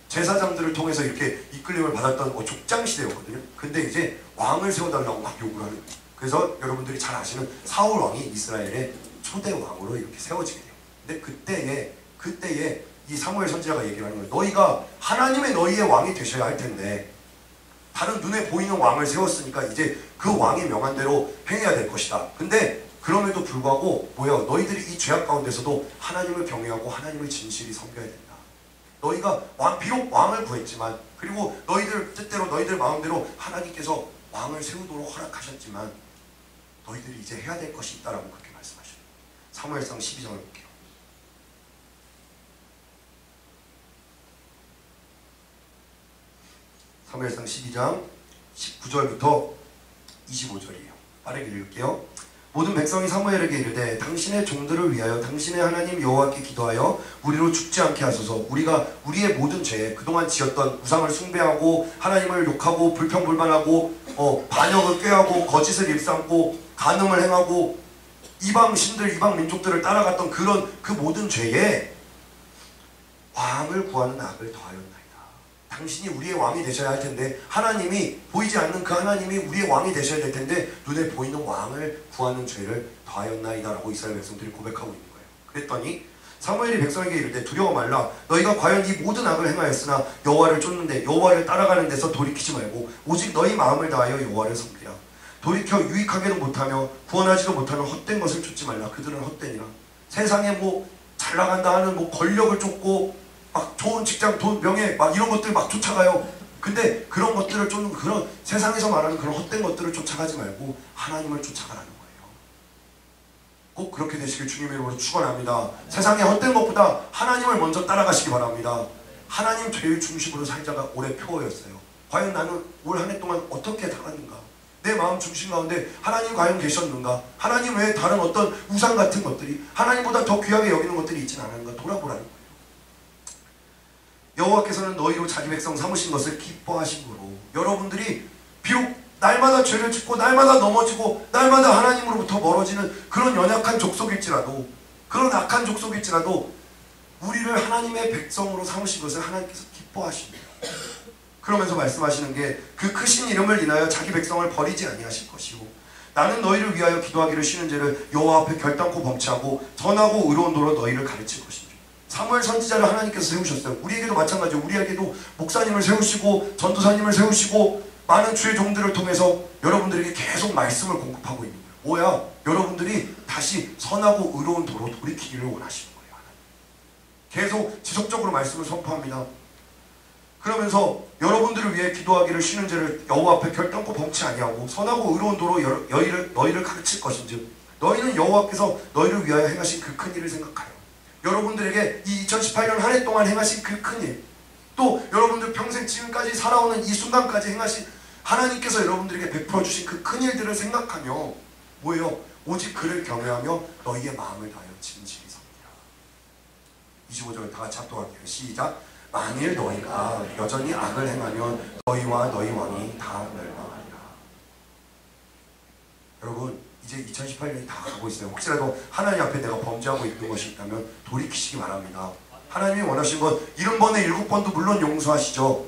제사장들을 통해서 이렇게 이끌림을 받았던 족장 시대였거든요. 근데 이제 왕을 세워달라고 막 요구를 하는, 그래서 여러분들이 잘 아시는 사울 왕이 이스라엘의 초대 왕으로 이렇게 세워지게 돼요. 근데 그때에 이 사무엘 선지자가 얘기를 하는 거예요. 너희가 하나님의 너희의 왕이 되셔야 할 텐데 다른 눈에 보이는 왕을 세웠으니까 이제 그 왕의 명한대로 행해야 될 것이다. 근데 그럼에도 불구하고 뭐야, 너희들이 이 죄악 가운데서도 하나님을 경외하고 하나님을 진실히 섬겨야 된다. 너희가 비록 왕을 구했지만, 그리고 너희들 뜻대로 너희들 마음대로 하나님께서 왕을 세우도록 허락하셨지만 너희들이 이제 해야 될 것이 있다라고 그렇게 말씀하셔요. 사무엘상 12장을 볼게요. 사무엘상 12장 19절부터 25절이에요. 빠르게 읽을게요. 모든 백성이 사무엘에게 이르되 당신의 종들을 위하여 당신의 하나님 여호와께 기도하여 우리로 죽지 않게 하소서. 우리가 우리의 모든 죄, 그동안 지었던 우상을 숭배하고 하나님을 욕하고 불평불만하고 반역을 꾀하고 거짓을 일삼고 간음을 행하고 이방 신들 이방 민족들을 따라갔던 그런 그 모든 죄에 왕을 구하는 악을 더하였나이다. 당신이 우리의 왕이 되셔야 할 텐데, 하나님이 보이지 않는 그 하나님이 우리의 왕이 되셔야 될 텐데 눈에 보이는 왕을 구하는 죄를 더하였나이다 라고 이스라엘 백성들이 고백하고 있는 거예요. 그랬더니 사무엘이 백성에게 이르되 두려워 말라. 너희가 과연 이 모든 악을 행하였으나 여호와를 쫓는데 여호와를 따라가는 데서 돌이키지 말고 오직 너희 마음을 다하여 여호와를 섬기라. 돌이켜 유익하게도 못하며 구원하지도 못하는 헛된 것을 쫓지 말라. 그들은 헛되니라. 세상에 잘 나간다 하는 권력을 쫓고 막 좋은 직장, 돈, 명예 막 이런 것들 막 쫓아가요. 근데 그런 것들을 쫓는, 그런 세상에서 말하는 그런 헛된 것들을 쫓아가지 말고 하나님을 쫓아가라는 거예요. 꼭 그렇게 되시길 주님의 이름으로 축원합니다. 세상의 헛된 것보다 하나님을 먼저 따라가시기 바랍니다. 하나님 제일 중심으로 살자가 올해 표어였어요. 과연 나는 올 한 해 동안 어떻게 살았는가? 내 마음 중심 가운데 하나님 과연 계셨는가? 하나님 외에 다른 어떤 우상 같은 것들이 하나님보다 더 귀하게 여기는 것들이 있지는 않은가? 돌아보라는 거예요. 여호와께서는 너희로 자기 백성 삼으신 것을 기뻐하심으로, 여러분들이 비록 날마다 죄를 짓고 날마다 넘어지고 날마다 하나님으로부터 멀어지는 그런 연약한 족속일지라도, 그런 악한 족속일지라도 우리를 하나님의 백성으로 삼으신 것을 하나님께서 기뻐하십니다. 그러면서 말씀하시는 게, 그 크신 이름을 인하여 자기 백성을 버리지 아니하실 것이고 나는 너희를 위하여 기도하기를 쉬는 죄를 여호와 앞에 결단코 범치하고 선하고 의로운 도로 너희를 가르칠 것이다. 사무엘 선지자를 하나님께서 세우셨어요. 우리에게도 마찬가지예요. 우리에게도 목사님을 세우시고 전도사님을 세우시고 많은 주의 종들을 통해서 여러분들에게 계속 말씀을 공급하고 있는 거예요. 뭐야? 여러분들이 다시 선하고 의로운 도로 돌이키기를 원하시는 거예요. 계속 지속적으로 말씀을 선포합니다. 그러면서 여러분들을 위해 기도하기를 쉬는 죄를 여호와 앞에 결단코 범치 아니하고 선하고 의로운 도로 너희를 가르칠 것인즉 너희는 여호와께서 너희를 위하여 행하신 그 큰 일을 생각하여 여러분들에게 이 2018년 한 해 동안 행하신 그 큰 일, 또 여러분들 평생 지금까지 살아오는 이 순간까지 행하신 하나님께서 여러분들에게 베풀어 주신 그 큰 일들을 생각하며 뭐예요? 오직 그를 경외하며 너희의 마음을 다하여 진실히 섬기라. 25절 다 같이 합독할게요. 시작. 만일 너희가 여전히 악을 행하면 너희와 너희 왕이 다 멸망하리라. 여러분, 이제 2018년이 다 가고 있어요. 혹시라도 하나님 앞에 내가 범죄하고 있는 것이 있다면 돌이키시기 바랍니다. 하나님이 원하시는 건 70번에 7번도 물론 용서하시죠.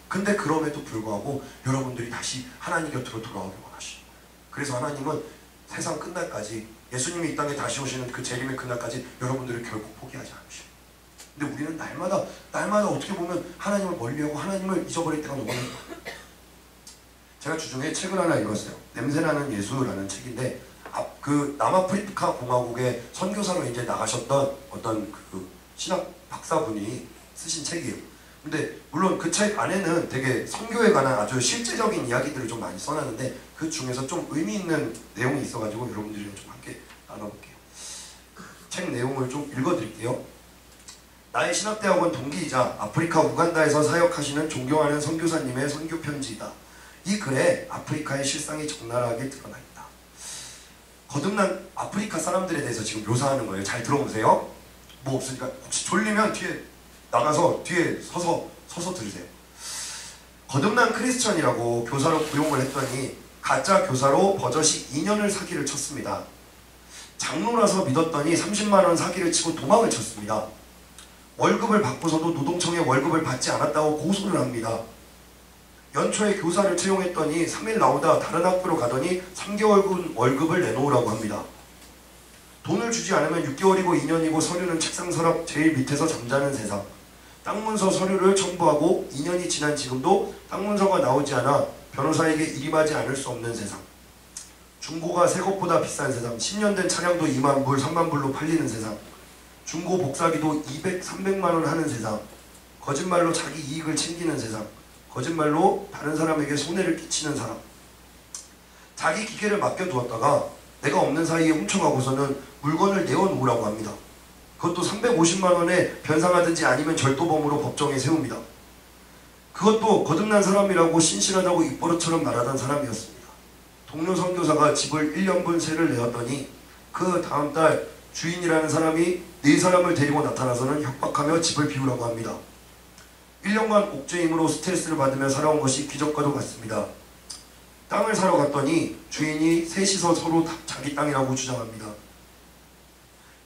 근데 그럼에도 불구하고 여러분들이 다시 하나님 곁으로 돌아오길 원하시는 거예요. 그래서 하나님은 세상 끝날까지, 예수님이 이 땅에 다시 오시는 그 재림의 그날까지 여러분들을 결국 포기하지 않으십니다. 근데 우리는 날마다 어떻게 보면 하나님을 멀리하고 하나님을 잊어버릴 때가 너무 많아요. 제가 주중에 책을 하나 읽었어요. 냄새나는 예수라는 책인데, 그 남아프리카 공화국의 선교사로 이제 나가셨던 어떤 그 신학 박사분이 쓰신 책이에요. 근데 물론 그 책 안에는 되게 선교에 관한 아주 실제적인 이야기들을 좀 많이 써놨는데, 그 중에서 좀 의미 있는 내용이 있어가지고 여러분들이랑 좀 함께 나눠볼게요. 책 내용을 좀 읽어드릴게요. 나의 신학대학원 동기이자 아프리카 우간다에서 사역하시는 존경하는 선교사님의 선교 편지이다. 이 글에 아프리카의 실상이 적나라하게 드러나 있다. 거듭난 아프리카 사람들에 대해서 지금 묘사하는 거예요. 잘 들어보세요. 뭐 없으니까 혹시 졸리면 뒤에 나가서 뒤에 서서 들으세요. 거듭난 크리스천이라고 교사로 고용을 했더니 가짜 교사로 버젓이 2년을 사기를 쳤습니다. 장로라서 믿었더니 30만원 사기를 치고 도망을 쳤습니다. 월급을 받고서도 노동청에 월급을 받지 않았다고 고소를 합니다. 연초에 교사를 채용했더니 3일 나오다 다른 학교로 가더니 3개월분 월급을 내놓으라고 합니다. 돈을 주지 않으면 6개월이고 2년이고 서류는 책상 서랍 제일 밑에서 잠자는 세상. 땅 문서 서류를 첨부하고 2년이 지난 지금도 땅 문서가 나오지 않아 변호사에게 일임하지 않을 수 없는 세상. 중고가 새 것보다 비싼 세상. 10년 된 차량도 2만 불, 3만 불로 팔리는 세상. 중고 복사기도 200, 300만 원 하는 세상. 거짓말로 자기 이익을 챙기는 세상. 거짓말로 다른 사람에게 손해를 끼치는 사람. 자기 기계를 맡겨두었다가 내가 없는 사이에 훔쳐가고서는 물건을 내어놓으라고 합니다. 그것도 350만 원에 변상하든지 아니면 절도범으로 법정에 세웁니다. 그것도 거듭난 사람이라고 신실하다고 입버릇처럼 말하던 사람이었습니다. 동료 선교사가 집을 1년분 세를 내었더니 그 다음 달 주인이라는 사람이 4사람을 데리고 나타나서는 협박하며 집을 비우라고 합니다. 1년간 옥죄임으로 스트레스를 받으며 살아온 것이 기적과도 같습니다. 땅을 사러 갔더니 주인이 셋이서 서로 자기 땅이라고 주장합니다.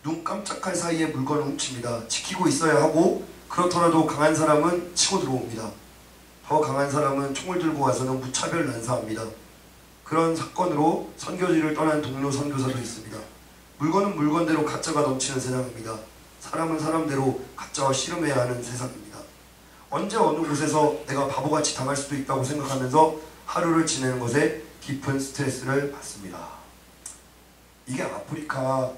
눈 깜짝할 사이에 물건을 훔칩니다. 지키고 있어야 하고 그렇더라도 강한 사람은 치고 들어옵니다. 더 강한 사람은 총을 들고 와서는 무차별 난사합니다. 그런 사건으로 선교지를 떠난 동료 선교사도 있습니다. 물건은 물건대로 가짜가 넘치는 세상입니다. 사람은 사람대로 가짜와 씨름해야 하는 세상입니다. 언제 어느 곳에서 내가 바보같이 당할 수도 있다고 생각하면서 하루를 지내는 것에 깊은 스트레스를 받습니다. 이게 아프리카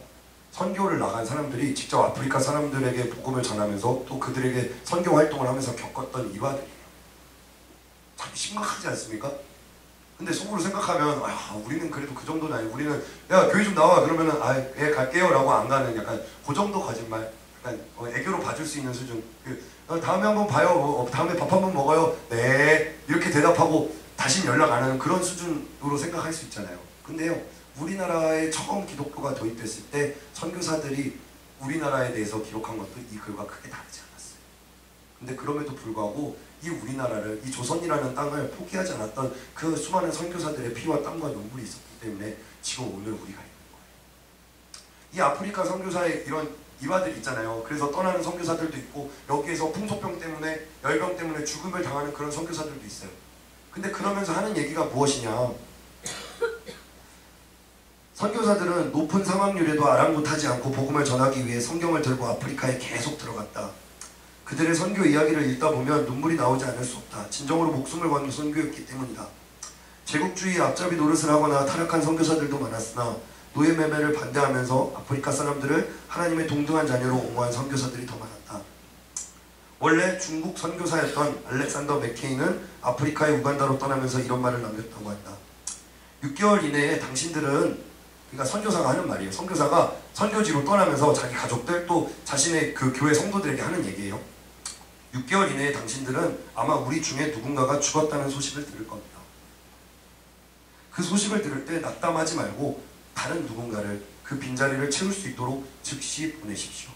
선교를 나간 사람들이 직접 아프리카 사람들에게 복음을 전하면서 또 그들에게 선교 활동을 하면서 겪었던 일화들이에요. 참 심각하지 않습니까? 근데 속으로 생각하면 우리는 그래도 그 정도는 아니고 우리는 야 교회 좀 나와 그러면은 예 갈게요 라고 안 가는 약간 그 정도 거짓말, 약간 애교로 봐줄 수 있는 수준. 다음에 한번 봐요, 다음에 밥 한번 먹어요, 네 이렇게 대답하고 다시 연락 안 하는 그런 수준으로 생각할 수 있잖아요. 근데요, 우리나라에 처음 기독교가 도입됐을 때 선교사들이 우리나라에 대해서 기록한 것도 이 글과 크게 다르지 않았어요. 근데 그럼에도 불구하고 이 우리나라를, 이 조선이라는 땅을 포기하지 않았던 그 수많은 선교사들의 피와 땀과 눈물이 있었기 때문에 지금 오늘 우리가 있는 거예요. 이 아프리카 선교사의 이런 일화들이 있잖아요. 그래서 떠나는 선교사들도 있고 여기에서 풍소병 때문에, 열병 때문에 죽음을 당하는 그런 선교사들도 있어요. 근데 그러면서 하는 얘기가 무엇이냐, 선교사들은 높은 사망률에도 아랑곳하지 않고 복음을 전하기 위해 성경을 들고 아프리카에 계속 들어갔다. 그들의 선교 이야기를 읽다 보면 눈물이 나오지 않을 수 없다. 진정으로 목숨을 거는 선교였기 때문이다. 제국주의 앞잡이 노릇을 하거나 타락한 선교사들도 많았으나 노예 매매를 반대하면서 아프리카 사람들을 하나님의 동등한 자녀로 옹호한 선교사들이 더 많았다. 원래 중국 선교사였던 알렉산더 맥케이는 아프리카의 우간다로 떠나면서 이런 말을 남겼다고 한다. 6개월 이내에 당신들은, 그러니까 선교사가 하는 말이에요. 선교사가 선교지로 떠나면서 자기 가족들 또 자신의 그 교회 성도들에게 하는 얘기예요. 6개월 이내에 당신들은 아마 우리 중에 누군가가 죽었다는 소식을 들을 겁니다. 그 소식을 들을 때 낙담하지 말고 다른 누군가를 그 빈자리를 채울 수 있도록 즉시 보내십시오.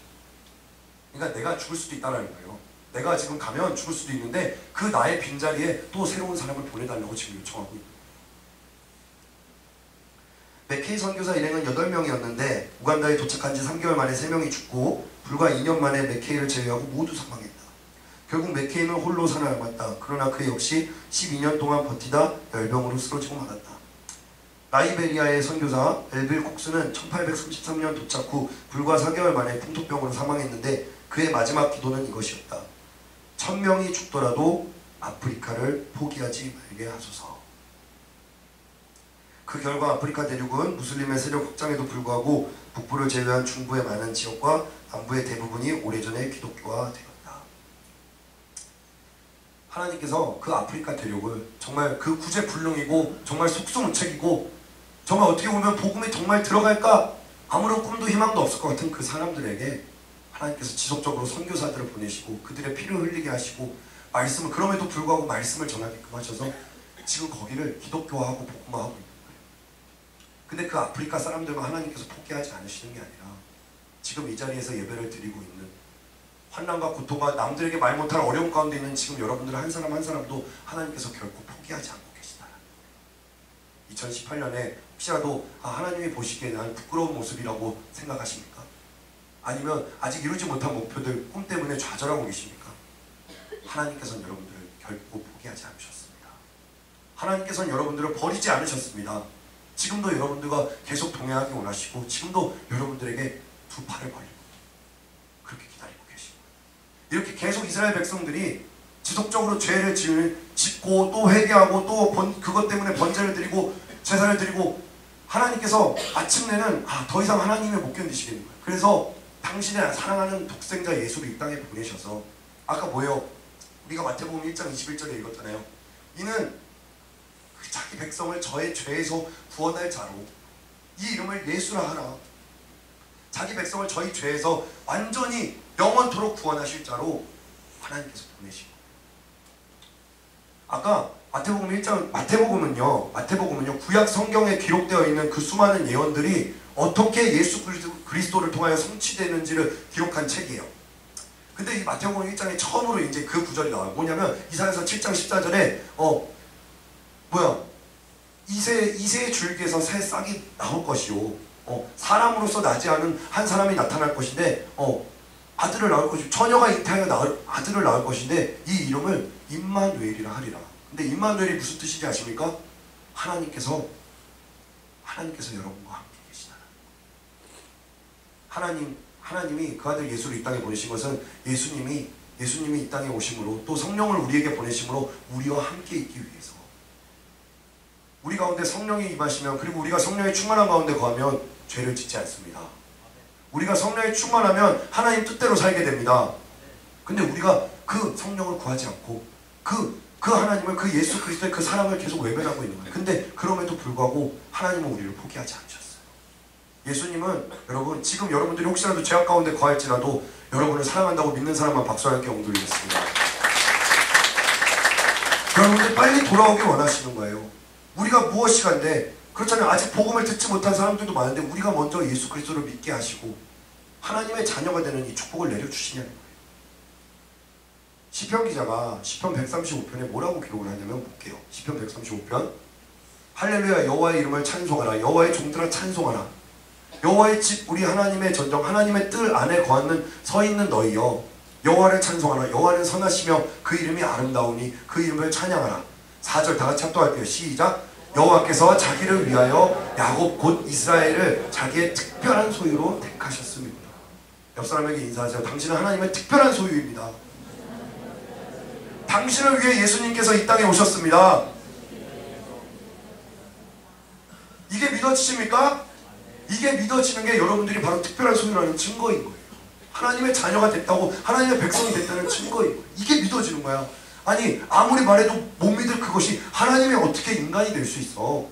그러니까 내가 죽을 수도 있다는 거예요. 내가 지금 가면 죽을 수도 있는데 그 나의 빈자리에 또 새로운 사람을 보내달라고 지금 요청하고 있는 거예요. 맥케이 선교사 일행은 8명이었는데 우간다에 도착한 지 3개월 만에 3명이 죽고 불과 2년 만에 맥케이를 제외하고 모두 사망했다. 결국 맥케이는 홀로 살아남았다. 그러나 그 역시 12년 동안 버티다 열병으로 쓰러지고 말았다. 라이베리아의 선교사 엘빌 콕스는 1833년 도착 후 불과 4개월 만에 풍토병으로 사망했는데 그의 마지막 기도는 이것이었다. 1000명이 죽더라도 아프리카를 포기하지 말게 하소서. 그 결과 아프리카 대륙은 무슬림의 세력 확장에도 불구하고 북부를 제외한 중부의 많은 지역과 남부의 대부분이 오래전에 기독교화되었다. 하나님께서 그 아프리카 대륙을 정말 그 구제불능이고 정말 속수무책이고 정말 어떻게 보면 복음에 정말 들어갈까 아무런 꿈도 희망도 없을 것 같은 그 사람들에게 하나님께서 지속적으로 선교사들을 보내시고 그들의 피를 흘리게 하시고 말씀을, 그럼에도 불구하고 말씀을 전하게끔 하셔서 지금 거기를 기독교화하고 복음화하고 있는 거예요. 근데 그 아프리카 사람들만 하나님께서 포기하지 않으시는 게 아니라 지금 이 자리에서 예배를 드리고 있는 환난과 고통과 남들에게 말 못할 어려움 가운데 있는 지금 여러분들 한 사람 한 사람도 하나님께서 결코 포기하지 않고 계시다. 2018년에 혹시라도 하나님이 보시기에 난 부끄러운 모습이라고 생각하십니까? 아니면 아직 이루지 못한 목표들, 꿈 때문에 좌절하고 계십니까? 하나님께서는 여러분들을 결코 포기하지 않으셨습니다. 하나님께서는 여러분들을 버리지 않으셨습니다. 지금도 여러분들과 계속 동행하기 원하시고 지금도 여러분들에게 두 팔을 벌리고 그렇게 기다리고 계십니다. 이렇게 계속 이스라엘 백성들이 지속적으로 죄를 짓고 또 회개하고 또 그것 때문에 번제를 드리고 제사를 드리고 하나님께서 마침내는 더 이상 하나님을 못 견디시겠는 거예요. 그래서 당신의 사랑하는 독생자 예수를 이 땅에 보내셔서 아까 뭐예요? 우리가 마태복음 1장 21절에 읽었잖아요. 이는 자기 백성을 저의 죄에서 구원할 자로 이 이름을 예수라 하라. 자기 백성을 저희 죄에서 완전히 영원토록 구원하실 자로 하나님께서 보내시고, 아까 마태복음은요 구약 성경에 기록되어 있는 그 수많은 예언들이 어떻게 예수 그리스도를 통하여 성취되는지를 기록한 책이에요. 근데 이 마태복음 1장에 처음으로 이제 그 구절이 나와요. 뭐냐면 이사야서 7장 14절에 이새의 줄기에서 새 싹이 나올 것이요 사람으로서 나지 않은 한 사람이 나타날 것인데 아들을 낳을 것이고 처녀가 잉태하여 아들을 낳을 것인데 이 이름을 임마누엘이라 하리라. 근데 임마누엘이 무슨 뜻인지 아십니까? 하나님께서 여러분과 함께 계시다. 하나님이 그 아들 예수를 이 땅에 보내신 것은 예수님이 이 땅에 오심으로 또 성령을 우리에게 보내심으로 우리와 함께 있기 위해서, 우리 가운데 성령이 임하시면, 그리고 우리가 성령의 충만한 가운데 거하면 죄를 짓지 않습니다. 우리가 성령에 충만하면 하나님 뜻대로 살게 됩니다. 근데 우리가 그 성령을 구하지 않고 그 하나님을, 그 예수 그리스도의 그 사랑을 계속 외면하고 있는 거예요. 근데 그럼에도 불구하고 하나님은 우리를 포기하지 않으셨어요. 예수님은 여러분, 지금 여러분들이 혹시라도 죄악 가운데 거할지라도 여러분을 사랑한다고 믿는 사람만 박수 함께 옹돌리겠습니다. 여러분들 빨리 돌아오길 원하시는 거예요. 우리가 무엇이 간데, 그렇잖아요. 아직 복음을 듣지 못한 사람들도 많은데 우리가 먼저 예수 그리스도를 믿게 하시고 하나님의 자녀가 되는 이 축복을 내려주시냐는 거예요. 시편 기자가 시편 135편에 뭐라고 기록을 하냐면 볼게요. 시편 135편 할렐루야 여호와의 이름을 찬송하라. 여호와의 종들아 찬송하라. 여호와의 집 우리 하나님의 전정 하나님의 뜰 안에 거하는 서 있는 너희여 여호와를 찬송하라. 여호와는 선하시며 그 이름이 아름다우니 그 이름을 찬양하라. 4절 다같이 합독할게요. 시작. 여호와께서 자기를 위하여 야곱 곧 이스라엘을 자기의 특별한 소유로 택하셨습니다. 옆 사람에게 인사하세요. 당신은 하나님의 특별한 소유입니다. 당신을 위해 예수님께서 이 땅에 오셨습니다. 이게 믿어지십니까? 이게 믿어지는 게 여러분들이 바로 특별한 소유라는 증거인 거예요. 하나님의 자녀가 됐다고, 하나님의 백성이 됐다는 증거인 거예요. 이게 믿어지는 거야. 아니 아무리 말해도 못 믿을 그것이 하나님이 어떻게 인간이 될 수 있어?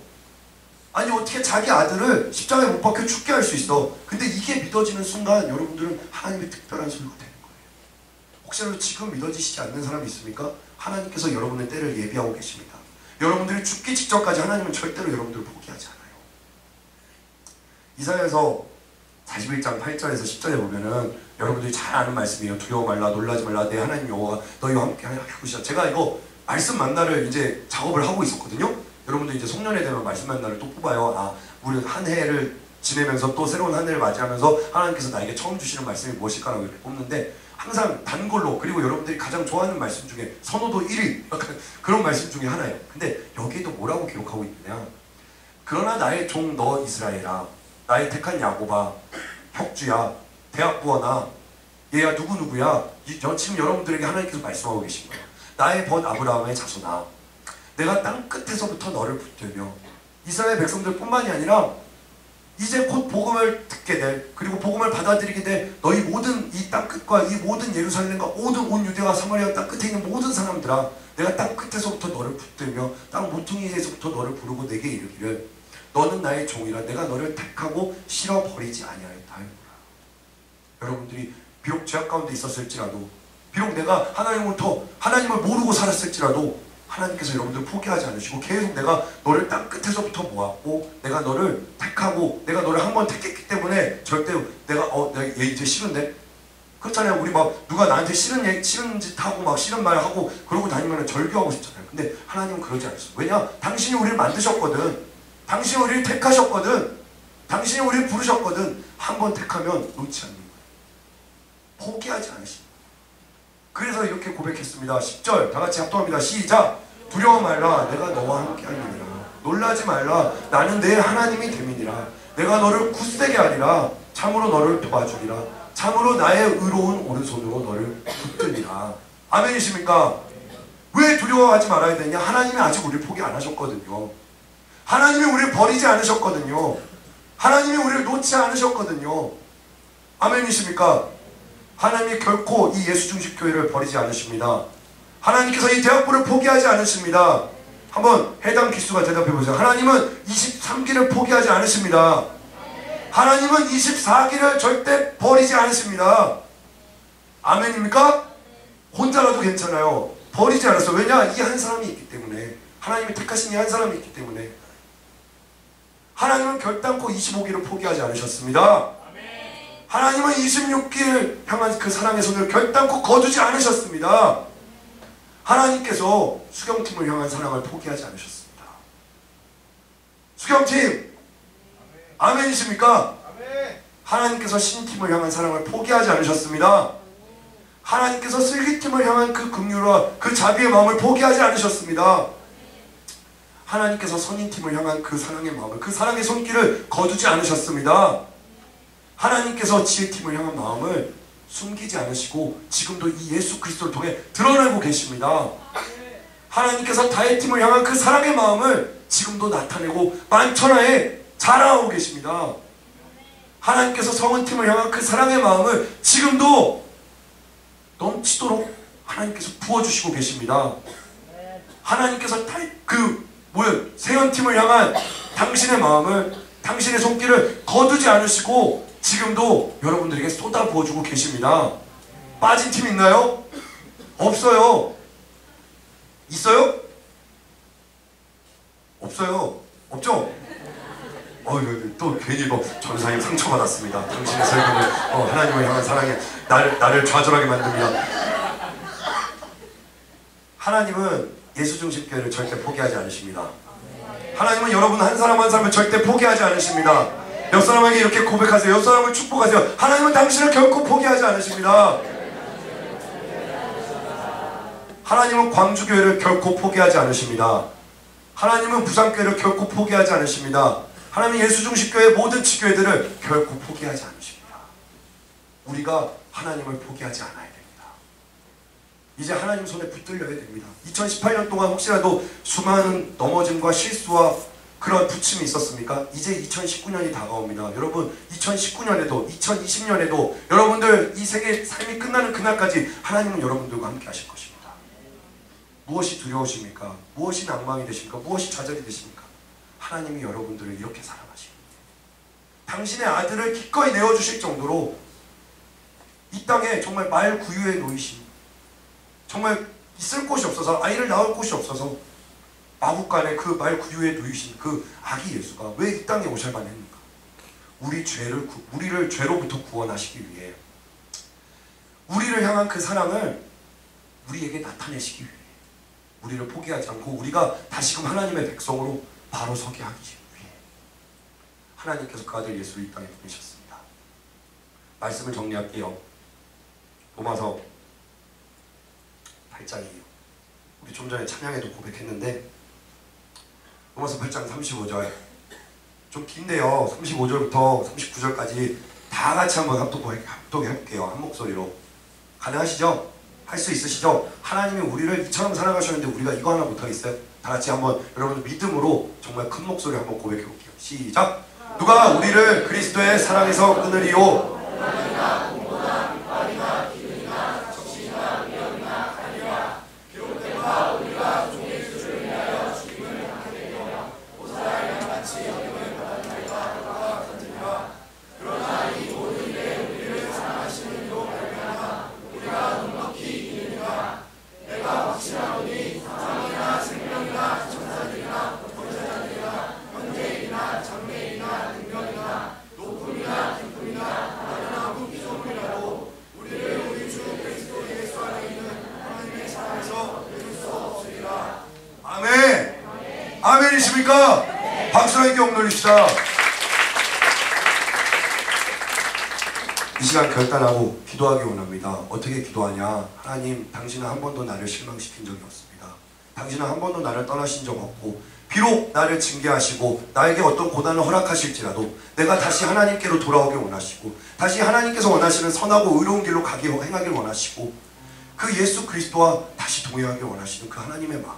아니 어떻게 자기 아들을 십자가에 못 박혀 죽게 할 수 있어? 근데 이게 믿어지는 순간 여러분들은 하나님의 특별한 소유가 되는 거예요. 혹시라도 지금 믿어지시지 않는 사람이 있습니까? 하나님께서 여러분의 때를 예비하고 계십니다. 여러분들이 죽기 직전까지 하나님은 절대로 여러분들을 포기하지 않아요. 이사야서 41장 8절에서 10절에 보면은 여러분들이 잘 아는 말씀이에요. 두려워 말라, 놀라지 말라, 내 하나님 여호와가 너희와 함께 하시라. 제가 이거 말씀 만나를 이제 작업을 하고 있었거든요. 여러분들 이제 송년회 되면 말씀 만나를 또 뽑아요. 우리 한 해를 지내면서 또 새로운 한 해를 맞이하면서 하나님께서 나에게 처음 주시는 말씀이 무엇일까라고 이렇게 뽑는데, 항상 단골로, 그리고 여러분들이 가장 좋아하는 말씀 중에 선호도 1위 약간 그런 말씀 중에 하나예요. 근데 여기에도 뭐라고 기록하고 있느냐, 그러나 나의 종 너 이스라엘아, 나의 택한 야곱아, 혁주야, 대학부원아, 얘야 누구누구야, 지금 여러분들에게 하나님께서 말씀하고 계신 거예요. 나의 벗 아브라함의 자손아, 내가 땅 끝에서부터 너를 붙들며, 이스라엘 백성들 뿐만이 아니라 이제 곧 복음을 듣게 될, 그리고 복음을 받아들이게 될 너희 모든 이 땅 끝과 이 모든 예루살렘과 모든 온 유대와 사마리아 땅 끝에 있는 모든 사람들아, 내가 땅 끝에서부터 너를 붙들며 땅 모퉁이에서부터 너를 부르고 내게 이르기를 너는 나의 종이라 내가 너를 택하고 실어버리지 아니하였다 하였노라. 여러분들이 비록 죄악 가운데 있었을지라도, 비록 내가 하나님을 모르고 살았을지라도 하나님께서 여러분들을 포기하지 않으시고 계속 내가 너를 땅 끝에서부터 모았고 내가 너를 택하고 내가 너를 한번 택했기 때문에 절대 내가 얘 이제 싫은데, 그렇잖아요. 우리 막 누가 나한테 싫은 짓 하고 막 싫은 말 하고 그러고 다니면 절교하고 싶잖아요. 근데 하나님은 그러지 않으세요. 왜냐? 당신이 우리를 만드셨거든. 당신이 우리를 택하셨거든. 당신이 우리를 부르셨거든. 한번 택하면 놓지 않는 거예요. 포기하지 않으십니다. 그래서 이렇게 고백했습니다. 10절 다같이 합동합니다. 시작. 두려워 말라, 내가 너와 함께 하리니라. 놀라지 말라, 나는 내 하나님이 됨이니라. 내가 너를 굳세게 하리라. 참으로 너를 도와주리라. 참으로 나의 의로운 오른손으로 너를 붙들리라. 아멘이십니까? 왜 두려워하지 말아야 되냐? 하나님이 아직 우리를 포기 안 하셨거든요. 하나님이 우리를 버리지 않으셨거든요. 하나님이 우리를 놓지 않으셨거든요. 아멘이십니까? 하나님이 결코 이 예수중심교회를 버리지 않으십니다. 하나님께서 이 대학부를 포기하지 않으십니다. 한번 해당 기수가 대답해 보세요. 하나님은 23기를 포기하지 않으십니다. 하나님은 24기를 절대 버리지 않으십니다. 아멘입니까? 혼자라도 괜찮아요. 버리지 않았어요. 왜냐? 이 한 사람이 있기 때문에. 하나님이 택하신 이 한 사람이 있기 때문에. 하나님은 결단코 25기를 포기하지 않으셨습니다. 하나님은 26기를 향한 그 사랑의 손을 결단코 거두지 않으셨습니다. 하나님께서 수경팀을 향한 사랑을 포기하지 않으셨습니다. 수경팀! 아멘이십니까? 하나님께서 신팀을 향한 사랑을 포기하지 않으셨습니다. 하나님께서 슬기팀을 향한 그 긍휼과 그 자비의 마음을 포기하지 않으셨습니다. 하나님께서 선인팀을 향한 그 사랑의 마음을, 그 사랑의 손길을 거두지 않으셨습니다. 하나님께서 지혜팀을 향한 마음을 숨기지 않으시고 지금도 이 예수 그리스도를 통해 드러내고 계십니다. 하나님께서 다윗팀을 향한 그 사랑의 마음을 지금도 나타내고 만천하에 자랑하고 계십니다. 하나님께서 성은팀을 향한 그 사랑의 마음을 지금도 넘치도록 하나님께서 부어주시고 계십니다. 하나님께서 세연팀을 향한 당신의 마음을, 당신의 손길을 거두지 않으시고 지금도 여러분들에게 쏟아 부어주고 계십니다. 빠진 팀 있나요? 없어요. 있어요? 없어요. 없죠? 또 괜히 전사님 상처받았습니다. 당신의 설교는 하나님을 향한 사랑에 나를 좌절하게 만듭니다. 하나님은 예수중심교회를 절대 포기하지 않으십니다. 하나님은 여러분 한 사람 한 사람을 절대 포기하지 않으십니다. 옆 사람에게 이렇게 고백하세요. 옆 사람을 축복하세요. 하나님은 당신을 결코 포기하지 않으십니다. 하나님은 광주교회를 결코 포기하지 않으십니다. 하나님은 부산교회를 결코 포기하지 않으십니다. 하나님은 예수중심교회 모든 지교회들을 결코 포기하지 않으십니다. 우리가 하나님을 포기하지 않아야 됩니다. 이제 하나님 손에 붙들려야 됩니다. 2018년 동안 혹시라도 수많은 넘어짐과 실수와 그런 부침이 있었습니까? 이제 2019년이 다가옵니다. 여러분 2019년에도 2020년에도 여러분들 이 세계 삶이 끝나는 그날까지 하나님은 여러분들과 함께 하실 것입니다. 무엇이 두려우십니까? 무엇이 낭망이 되십니까? 무엇이 좌절이 되십니까? 하나님이 여러분들을 이렇게 사랑하십니다. 당신의 아들을 기꺼이 내어주실 정도로 이 땅에 정말 말 구유에 놓이신, 정말 있을 곳이 없어서, 아이를 낳을 곳이 없어서 마국간에 그 말 구유에 놓이신 그 아기 예수가 왜 이 땅에 오셔야만 했는가? 우리를 죄로부터 구원하시기 위해, 우리를 향한 그 사랑을 우리에게 나타내시기 위해, 우리를 포기하지 않고 우리가 다시금 하나님의 백성으로 바로 서게 하기 위해 하나님께서 그 아들 예수를 이 땅에 보내셨습니다. 말씀을 정리할게요. 로마서 8장이에요. 우리 좀 전에 찬양에도 고백했는데 로마서 8장 35절 좀 긴데요. 35절부터 39절까지 다 같이 한번 합독해볼게요. 한 목소리로. 가능하시죠? 할 수 있으시죠? 하나님이 우리를 이처럼 사랑하셨는데 우리가 이거 하나 못하겠어요? 다 같이 한번 여러분 믿음으로 정말 큰 목소리 한번 고백해볼게요. 시작! 누가 우리를 그리스도의 사랑에서 끊으리요? 아멘이십니까? 박수로 함께 옥놀립시다. 이 시간 결단하고 기도하기 원합니다. 어떻게 기도하냐? 하나님, 당신은 한 번도 나를 실망시킨 적이 없습니다. 당신은 한 번도 나를 떠나신 적 없고 비록 나를 징계하시고 나에게 어떤 고난을 허락하실지라도 내가 다시 하나님께로 돌아오길 원하시고 다시 하나님께서 원하시는 선하고 의로운 길로 행하길 원하시고 그 예수 그리스도와 다시 동행하길 원하시는 그 하나님의 마음,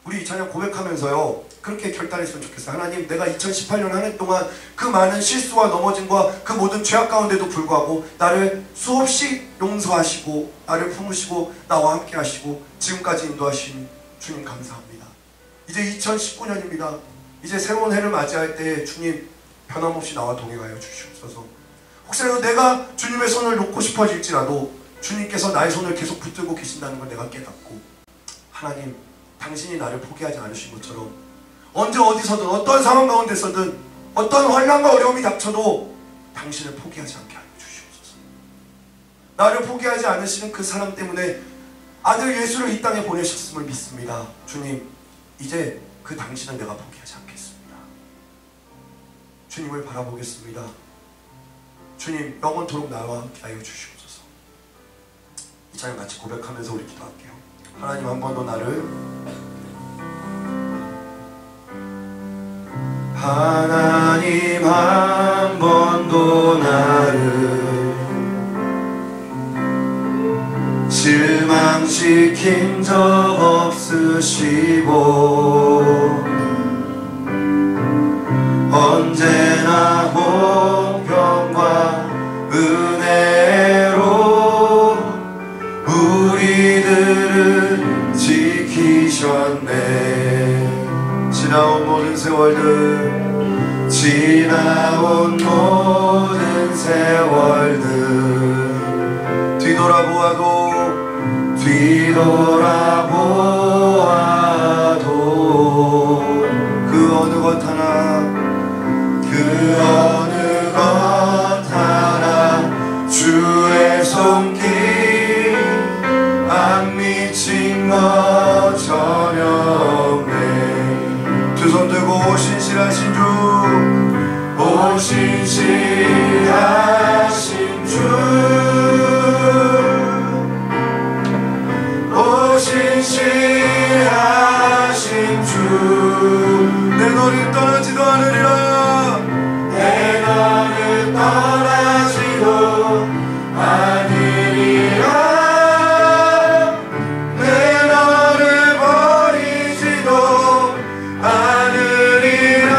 우리 이 찬양 고백하면서요 그렇게 결단했으면 좋겠어요. 하나님, 내가 2018년 한 해 동안 그 많은 실수와 넘어짐과 그 모든 죄악 가운데도 불구하고 나를 수없이 용서하시고 나를 품으시고 나와 함께 하시고 지금까지 인도하신 주님 감사합니다. 이제 2019년입니다. 이제 새로운 해를 맞이할 때 주님 변함없이 나와 동행하여 주시옵소서. 혹시라도 내가 주님의 손을 놓고 싶어질지라도 주님께서 나의 손을 계속 붙들고 계신다는 걸 내가 깨닫고, 하나님, 당신이 나를 포기하지 않으신 것처럼 언제 어디서든 어떤 상황 가운데서든 어떤 환난과 어려움이 닥쳐도 당신을 포기하지 않게 하여 주시옵소서. 나를 포기하지 않으시는 그 사람 때문에 아들 예수를 이 땅에 보내셨음을 믿습니다. 주님, 이제 그 당신은 내가 포기하지 않겠습니다. 주님을 바라보겠습니다. 주님, 영원토록 나와 함께 하여 주시옵소서. 이 찬양 같이 고백하면서 우리 기도할게요. 하나님, 한 번도 나를, 하나님 한 번도 나를 실망시킨 적 없으시고 언제나 공평과 은혜로 우리들을 지키셨네. 지나온 모든 세월들, 지나온 모든 세월들 뒤돌아보아도 그 어느 것 하나, 그 어느 것 하나 주의 손길 안 미친 것 전혀 없네. 두 손 들고 신실하신 주, 오 신실하신 주, 오 신실하신 주, 내 너를 떠나지도 않으리라, 내 너를 떠나지도 않으리라, 내 너를 버리지도 않으리라.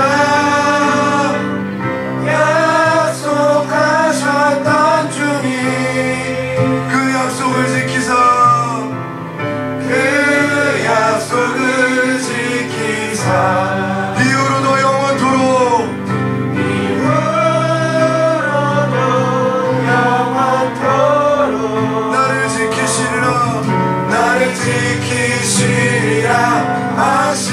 약속하셨던 주님, 그 약속을 지키사, 그 약속을 지키사 이후로도 영원토록, 이후로도 영원토록 나를 지키시리라, 나를 지키시리라 하시